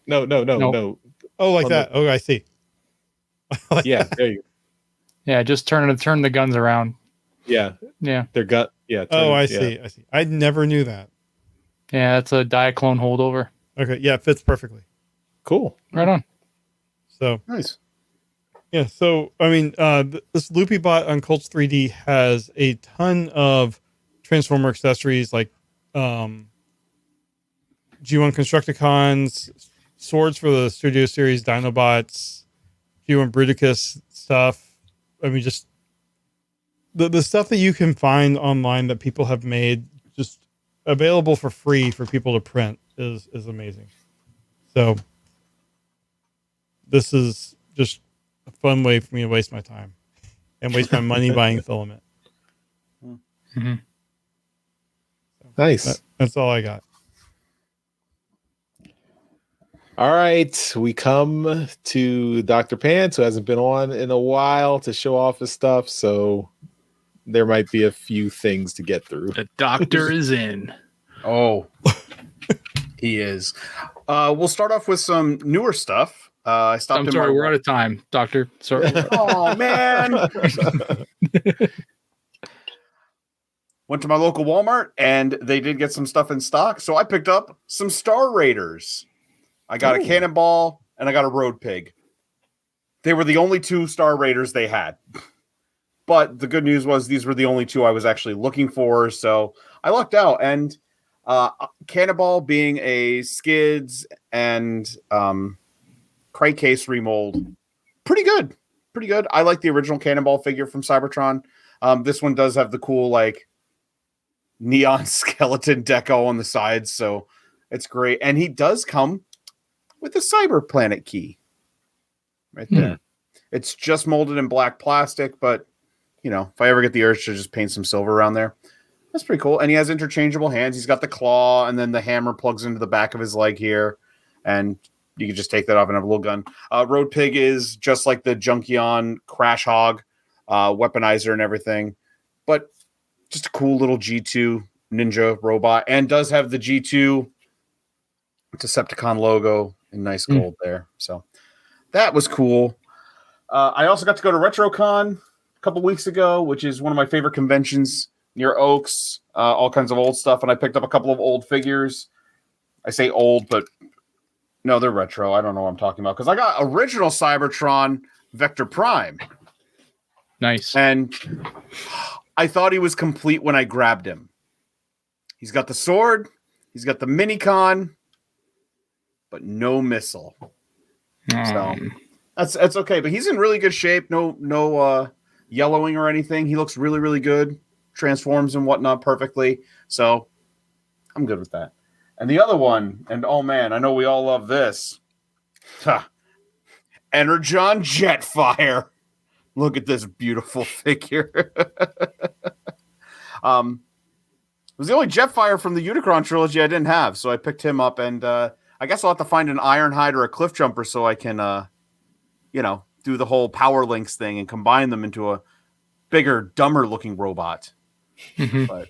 No. Oh, like on that. Oh, I see. Yeah, there you go. Yeah, just turn the guns around. Yeah, Yeah. their gut. Yeah. Oh, I yeah. see. I see. I never knew that. Yeah, it's a Diaclone holdover. Okay. Yeah, it fits perfectly. Cool. Right on. So, Nice. yeah. So, I mean, this Loopy bot on Colts 3D has a ton of Transformer accessories like G1 Constructicons, swords for the Studio Series Dinobots, G1 Bruticus stuff. I mean, just the stuff that you can find online that people have made just available for free for people to print is amazing. So this is just a fun way for me to waste my time and waste my money buying filament. Mm-hmm. Nice. That's all I got. All right, we come to Dr. Pants, who hasn't been on in a while, to show off his stuff. So there might be a few things to get through. The doctor is in. Oh, he is. We'll start off with some newer stuff. I stopped. I'm in sorry, my- we're out of time, Doctor. Sorry. Oh man. Went to my local Walmart and they did get some stuff in stock, so I picked up some Star Raiders. I got a Cannonball and I got a Road Pig. They were the only two Star Raiders they had. But the good news was these were the only two I was actually looking for, so I lucked out. And Cannonball being a Skids and Crate Case remold, pretty good. Pretty good. I like the original Cannonball figure from Cybertron. This one does have the cool, like, neon skeleton deco on the sides, so it's great. And he does come with the Cyber Planet key right there. It's just molded in black plastic, but you know, if I ever get the urge to just paint some silver around there, that's pretty cool. And he has interchangeable hands. He's got the claw, and then the hammer plugs into the back of his leg here, and you can just take that off and have a little gun. Road Pig is just like the Junkion Crash Hog weaponizer and everything, but just a cool little G2 ninja robot, and does have the G2 Decepticon logo in nice gold there. So that was cool. I also got to go to RetroCon a couple weeks ago, which is one of my favorite conventions near Oaks, all kinds of old stuff. And I picked up a couple of old figures. I say old, but no, they're retro. I don't know what I'm talking about because I got original Cybertron Vector Prime. Nice. And I thought he was complete when I grabbed him. He's got the sword, he's got the Minicon, but no missile. So that's okay. But he's in really good shape. No yellowing or anything. He looks really, really good. Transforms and whatnot perfectly. So I'm good with that. And the other one, and oh man, I know we all love this. Energon Jetfire. Look at this beautiful figure. It was the only Jetfire from the Unicron trilogy I didn't have, so I picked him up, and I guess I'll have to find an Ironhide or a Cliff Jumper so I can, do the whole Power Links thing and combine them into a bigger, dumber-looking robot. But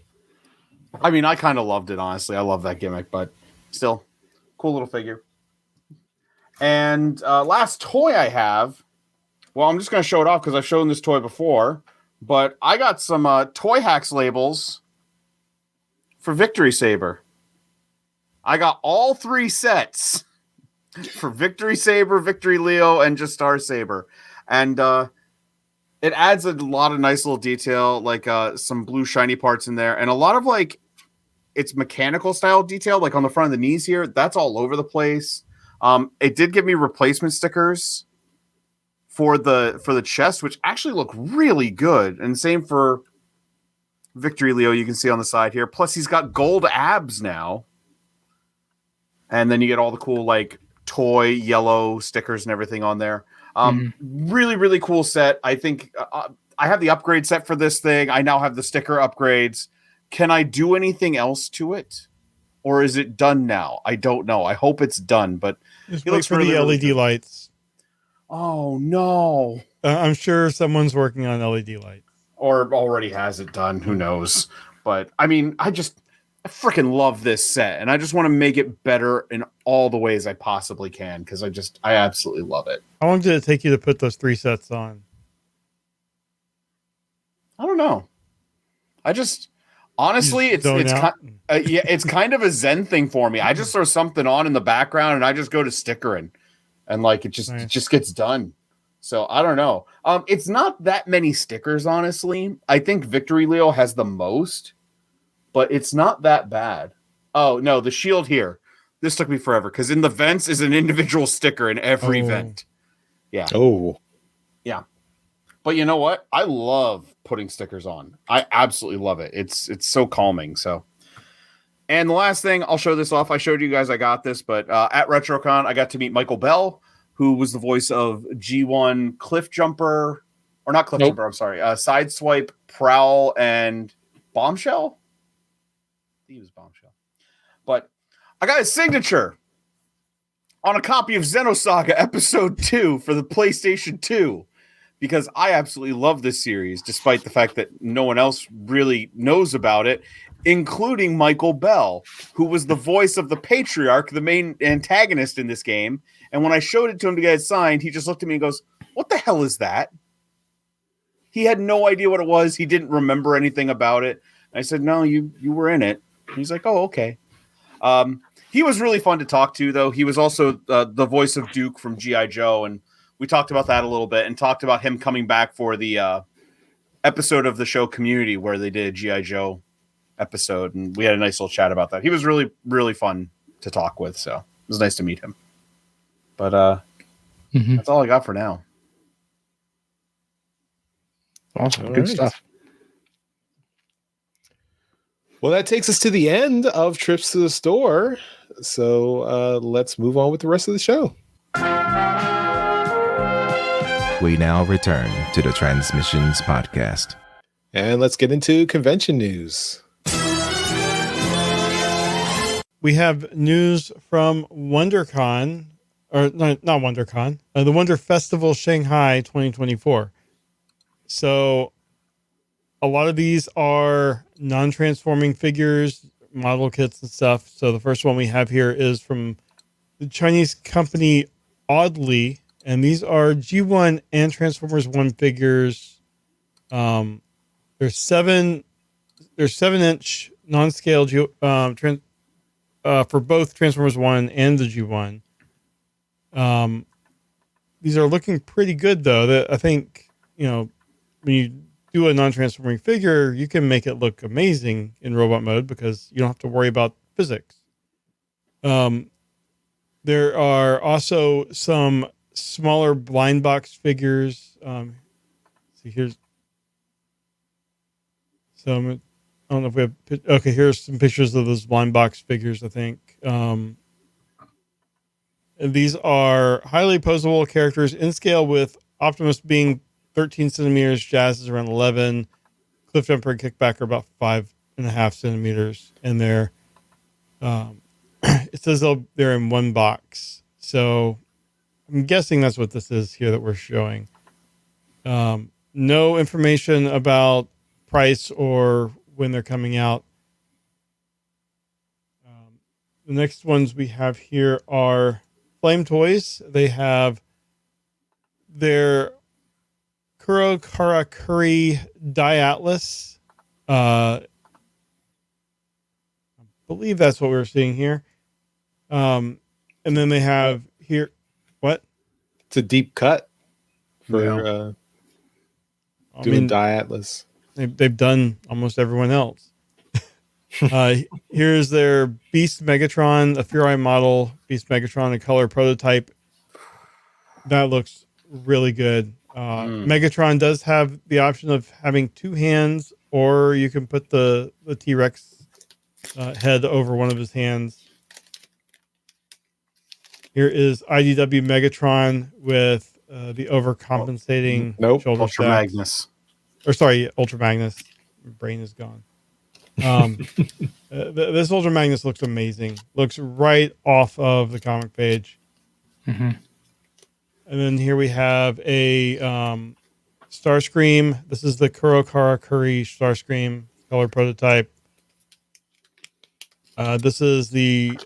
I mean, I kind of loved it, honestly. I love that gimmick, but still, cool little figure. And last toy I have, well, I'm just going to show it off because I've shown this toy before, but I got some Toyhax labels for Victory Saber. I got all 3 sets for Victory Saber, Victory Leo, and just Star Saber. And it adds a lot of nice little detail, like some blue shiny parts in there, and a lot of like it's mechanical style detail, like on the front of the knees here. That's all over the place. It did give me replacement stickers for the chest, which actually look really good. And same for Victory Leo, you can see on the side here. Plus, he's got gold abs now. And then you get all the cool like toy yellow stickers and everything on there. Really, really cool set. I think I have the upgrade set for this thing. I now have the sticker upgrades. Can I do anything else to it? Or is it done now? I don't know. I hope it's done, but Just it wait looks for really, the really LED good. lights. Oh, no. I'm sure someone's working on LED lights. Or already has it done. Who knows? But, I mean, I freaking love this set, and I just want to make it better in all the ways I possibly can, because I absolutely love it. How long did it take you to put those 3 sets on? I don't know. Honestly, it's kind of a Zen thing for me. I just throw something on in the background and I just go to stickering, and like it just gets done. So I don't know. It's not that many stickers, honestly. I think Victory Leo has the most, but it's not that bad. Oh no, the shield here. This took me forever because in the vents is an individual sticker in every vent. Yeah. Oh. Yeah. But you know what? I love putting stickers on. I absolutely love it. It's so calming. So, and the last thing, I'll show this off. I showed you guys I got this, but at RetroCon, I got to meet Michael Bell, who was the voice of G1 Cliff Jumper, or not Cliff Jumper, I'm sorry, Sideswipe, Prowl, and Bombshell? He was Bombshell. But I got his signature on a copy of Xenosaga Episode 2 for the PlayStation 2. Because I absolutely love this series, despite the fact that no one else really knows about it, including Michael Bell, who was the voice of the Patriarch, the main antagonist in this game. And when I showed it to him to get it signed, he just looked at me and goes, "What the hell is that?" He had no idea what it was. He didn't remember anything about it. And I said, "No, you were in it." And he's like, "Oh, okay." He was really fun to talk to, though. He was also the voice of Duke from G.I. Joe, and we talked about that a little bit and talked about him coming back for the episode of the show Community where they did a G.I. Joe episode. And we had a nice little chat about that. He was really, really fun to talk with. So it was nice to meet him. But that's all I got for now. Awesome. Good stuff. Well, that takes us to the end of Trips to the Store. So let's move on with the rest of the show. We now return to the Transmissions Podcast. And let's get into convention news. We have news from WonderCon, or not WonderCon, the Wonder Festival Shanghai 2024. So a lot of these are non-transforming figures, model kits and stuff. So the first one we have here is from the Chinese company Oddly. And these are G1 and Transformers 1 figures. They're 7-inch non-scale for both Transformers 1 and the G1. These are looking pretty good, though. I think, when you do a non-transforming figure, you can make it look amazing in robot mode because you don't have to worry about physics. There are also some smaller blind box figures. See, here's some. I don't know if we have. Okay, here's some pictures of those blind box figures. I think and these are highly posable characters in scale, with Optimus being 13 centimeters, Jazz is around 11, Cliff Jumper and Kickback are about 5.5 centimeters, and they're it says they're in one box. So I'm guessing that's what this is here that we're showing. No information about price or when they're coming out. The next ones we have here are Flame Toys. They have their Kuro Karakuri Die Atlas. I believe that's what we're seeing here. And then they have here, what? It's a deep cut for doing Die Atlas. They've done almost everyone else. Here's their Beast Megatron, a Furai model Beast Megatron, a color prototype. That looks really good. Megatron does have the option of having 2 hands, or you can put the T-Rex head over one of his hands. Here is IDW Megatron with the overcompensating shoulder Ultra stacks. Magnus. Or sorry, Ultra Magnus. My brain is gone. This Ultra Magnus looks amazing. Looks right off of the comic page. Mm-hmm. And then here we have a Starscream. This is the Kurokara Curry Starscream color prototype. This is the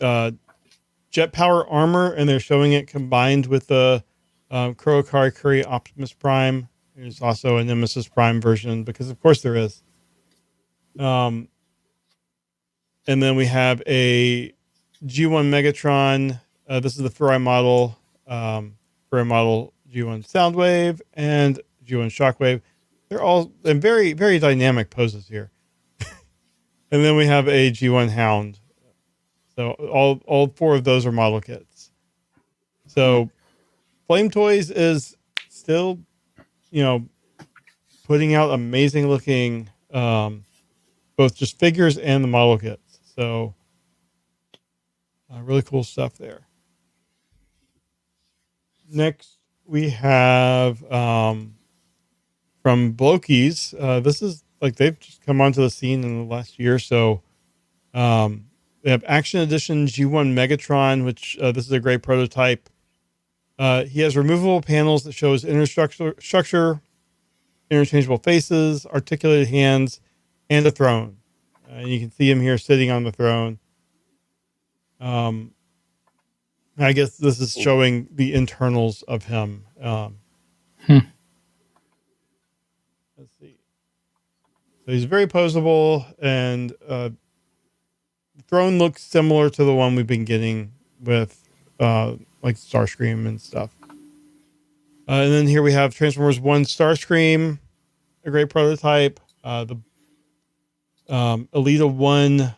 jet power armor, and they're showing it combined with the Kurokara Curry Optimus Prime. There's also a Nemesis Prime version, because of course there is. And then we have a G1 Megatron. This is the Furai model. Furai model G1 Soundwave and G1 Shockwave. They're all in very, very dynamic poses here. And then we have a G1 Hound. So all four of those are model kits. So Flame Toys is still, putting out amazing looking, both just figures and the model kits. So really cool stuff there. Next, we have from Blokies. This is like they've just come onto the scene in the last year or so. They have Action Edition G1 Megatron, which this is a great prototype. He has removable panels that shows inner structure, interchangeable faces, articulated hands, and a throne. And you can see him here sitting on the throne. I guess this is showing the internals of him. Let's see. So he's very posable, and the throne looks similar to the one we've been getting with like Starscream and stuff. And then here we have Transformers 1 Starscream, a great prototype. The Elita 1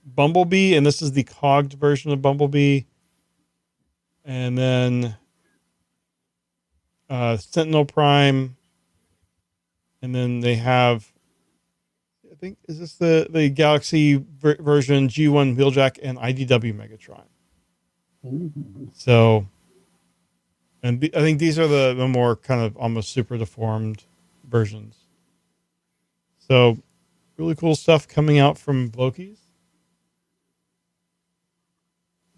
Bumblebee, and this is the cogged version of Bumblebee. And then Sentinel Prime. And then they have, I think, is this the Galaxy version, G1 Wheeljack and IDW Megatron. So, and I think these are the more kind of almost super deformed versions. So, really cool stuff coming out from Blokies.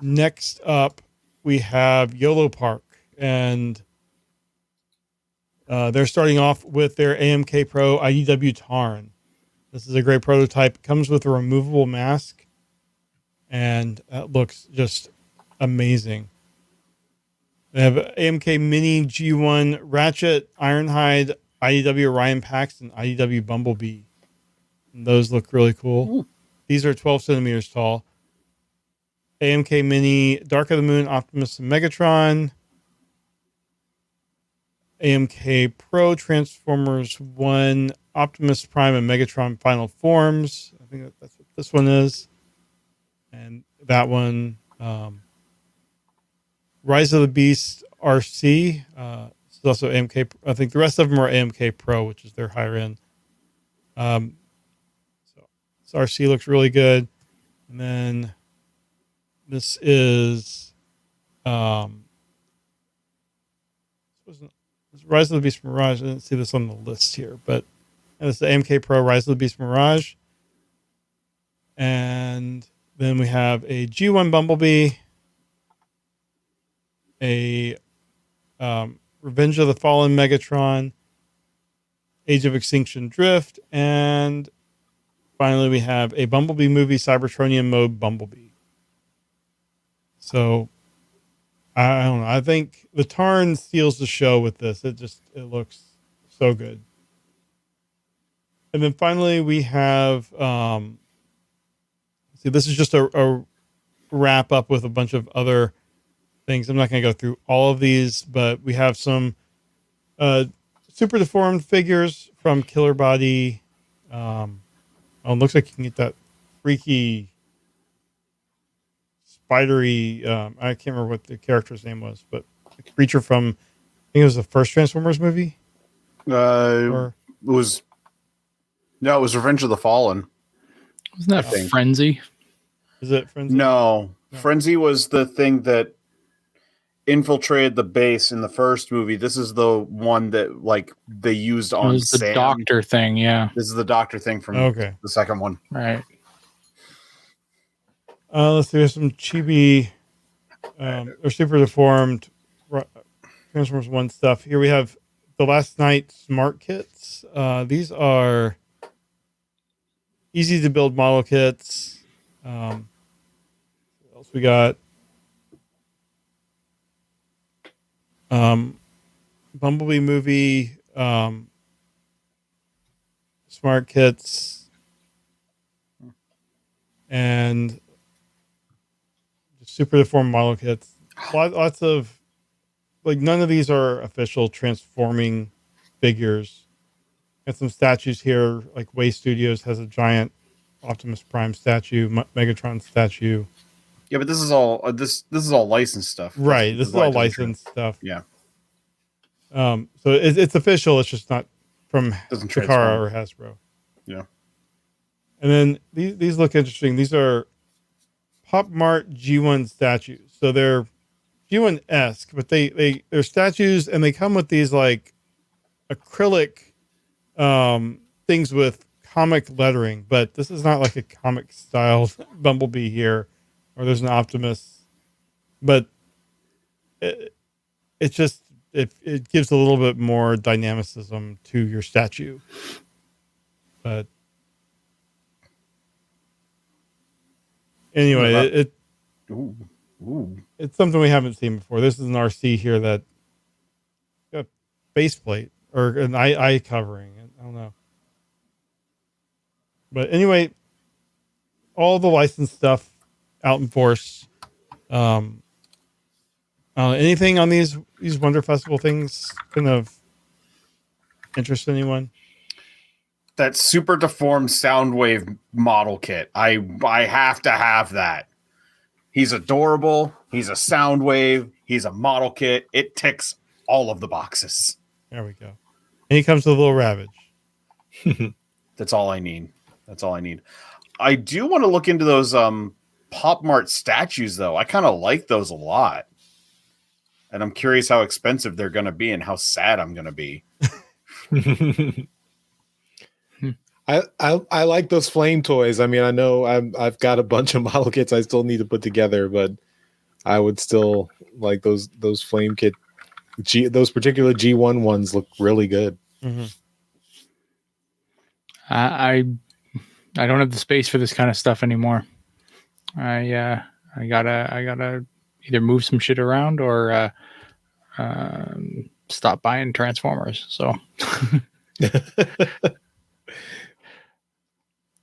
Next up, we have YOLO Park, and they're starting off with their AMK Pro IDW Tarn. This is a great prototype. It comes with a removable mask, and that looks just amazing. They have AMK Mini G1 Ratchet, Ironhide, IDW Orion Pax, and IDW Bumblebee. And those look really cool. Ooh. These are 12 centimeters tall. AMK Mini Dark of the Moon Optimus and Megatron. AMK Pro Transformers 1 Optimus Prime and Megatron Final Forms. I think that's what this one is. And that one, Rise of the Beast RC. This is also AMK. I think the rest of them are AMK Pro, which is their higher end. So this RC looks really good. And then this is Rise of the Beast Mirage. I didn't see this on the list here, but this is the AMK Pro Rise of the Beast Mirage. And then we have a G1 Bumblebee, a Revenge of the Fallen Megatron, Age of Extinction Drift, and finally we have a Bumblebee movie Cybertronian mode Bumblebee. So I don't know. I think the Tarn steals the show with this. It looks so good. And then finally we have, see, this is just a wrap up with a bunch of other things. I'm not going to go through all of these, but we have some super deformed figures from Killer Body. It looks like you can get that freaky spidery, I can't remember what the character's name was, but the creature from, I think it was the first Transformers movie. It was Revenge of the Fallen. Wasn't that Frenzy? Is it Frenzy? No, Frenzy was the thing that infiltrated the base in the first movie. This is the one that like they used It on was the Sam. doctor thing, yeah. This is the doctor thing from Okay. the second one. Right. Let's see. There's some chibi or super deformed Transformers 1 stuff. Here we have the Last Night Smart Kits. These are easy to build model kits. What else we got? Bumblebee movie smart kits and super deformed model kits. Lots of like none of these are official transforming figures. Got some statues here. Like Way Studios has a giant Optimus Prime statue, Megatron statue. Yeah, but this is all this is all licensed stuff, right? This is all licensed stuff. Yeah. So it's official. It's just not from Takara or Hasbro. Yeah. And then these look interesting. These are Pop Mart G1 statues. So they're G1-esque, but they're statues, and they come with these like acrylic things with comic lettering. But this is not like a comic style Bumblebee here, or there's an Optimus. But it's just it gives a little bit more dynamicism to your statue. But anyway, it's something we haven't seen before. This is an RC here that got a faceplate or an eye covering. I don't know. But anyway, all the licensed stuff out in force. Anything on these Wonder Festival things kind of interest anyone? That super deformed Soundwave model kit. I have to have that. He's adorable. He's a Soundwave. He's a model kit. It ticks all of the boxes. There we go. And he comes with a little Ravage. That's all I need. That's all I need. I do want to look into those Pop Mart statues, though. I kind of like those a lot. And I'm curious how expensive they're going to be and how sad I'm going to be. I like those flame toys. I mean, I know I've got a bunch of model kits I still need to put together, but I would still like those flame kit. Those particular G1 ones look really good. Mm-hmm. I don't have the space for this kind of stuff anymore. I gotta either move some shit around or stop buying Transformers. So the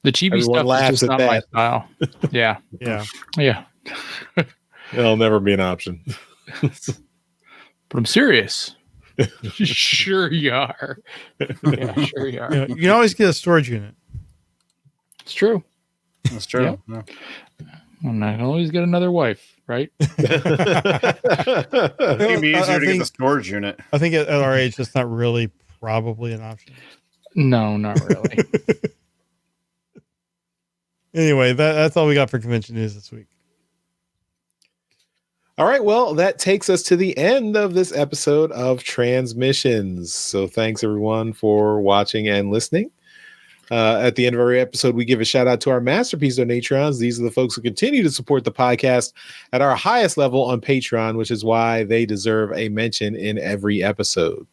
chibi stuff is just not my style. Yeah. Yeah. It'll never be an option. But I'm serious. Sure you are. Yeah, sure you are. You can always get a storage unit. It's true. That's true. Yeah. And I can always get another wife, right? It'd be easier to get the storage unit. I think at our age, that's not really probably an option. No, not really. Anyway, that's all we got for convention news this week. All right, well, that takes us to the end of this episode of Transmissions. So thanks, everyone, for watching and listening. At the end of every episode, we give a shout out to our Masterpiece Donatrons. These are the folks who continue to support the podcast at our highest level on Patreon, which is why they deserve a mention in every episode.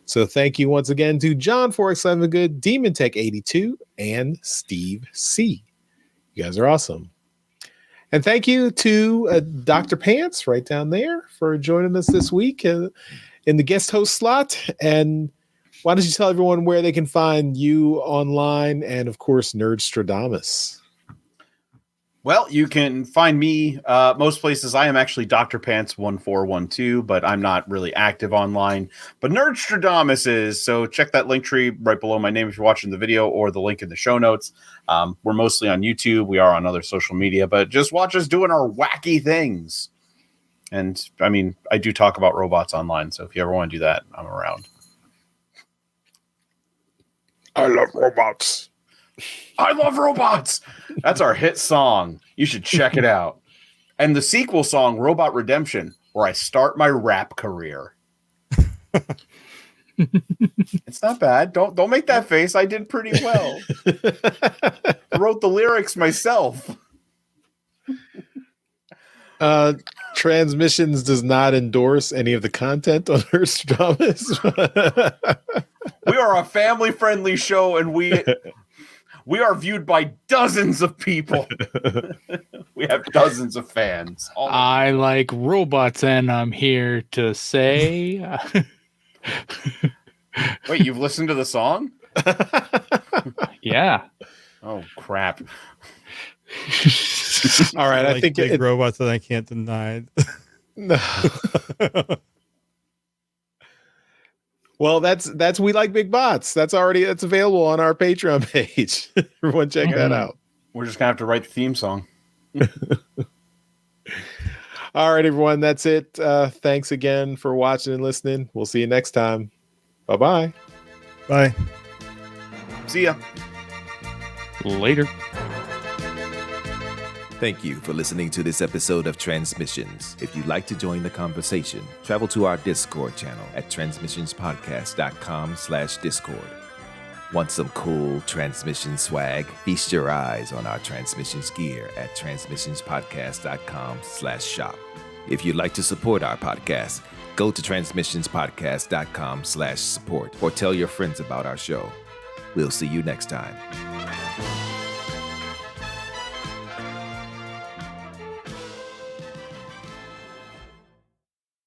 So thank you once again to John Good, Demon Tech 82, and Steve C. You guys are awesome. And thank you to Dr. Pants right down there for joining us this week in the guest host slot. And why don't you tell everyone where they can find you online and, of course, Nerdstradamus? Well, you can find me most places. I am actually Dr. Pants 1412, but I'm not really active online. But Nerdstradamus is, so check that link tree right below my name if you're watching the video, or the link in the show notes. We're mostly on YouTube. We are on other social media, but just watch us doing our wacky things. And I mean, I do talk about robots online, so if you ever want to do that, I'm around. I love robots. I love robots. That's our hit song. You should check it out. And the sequel song, Robot Redemption, where I start my rap career. It's not bad. Don't make that face. I did pretty well. I wrote the lyrics myself. Transmissions does not endorse any of the content on Hearst Dramas. We are a family-friendly show, and we are viewed by dozens of people. We have dozens of fans. I like robots, and I'm here to say... Wait, you've listened to the song? Yeah. Oh, crap. All right, I think big robots that I can't deny. No. Well, that's We Like Big Bots. That's available on our Patreon page. Everyone check that out. We're just gonna have to write the theme song. All right, everyone, that's it. Thanks again for watching and listening. We'll see you next time. Bye-bye. Bye. See ya. Later. Thank you for listening to this episode of Transmissions. If you'd like to join the conversation, travel to our Discord channel at transmissionspodcast.com/Discord. Want some cool transmission swag? Feast your eyes on our transmissions gear at transmissionspodcast.com/shop. If you'd like to support our podcast, go to transmissionspodcast.com/support or tell your friends about our show. We'll see you next time.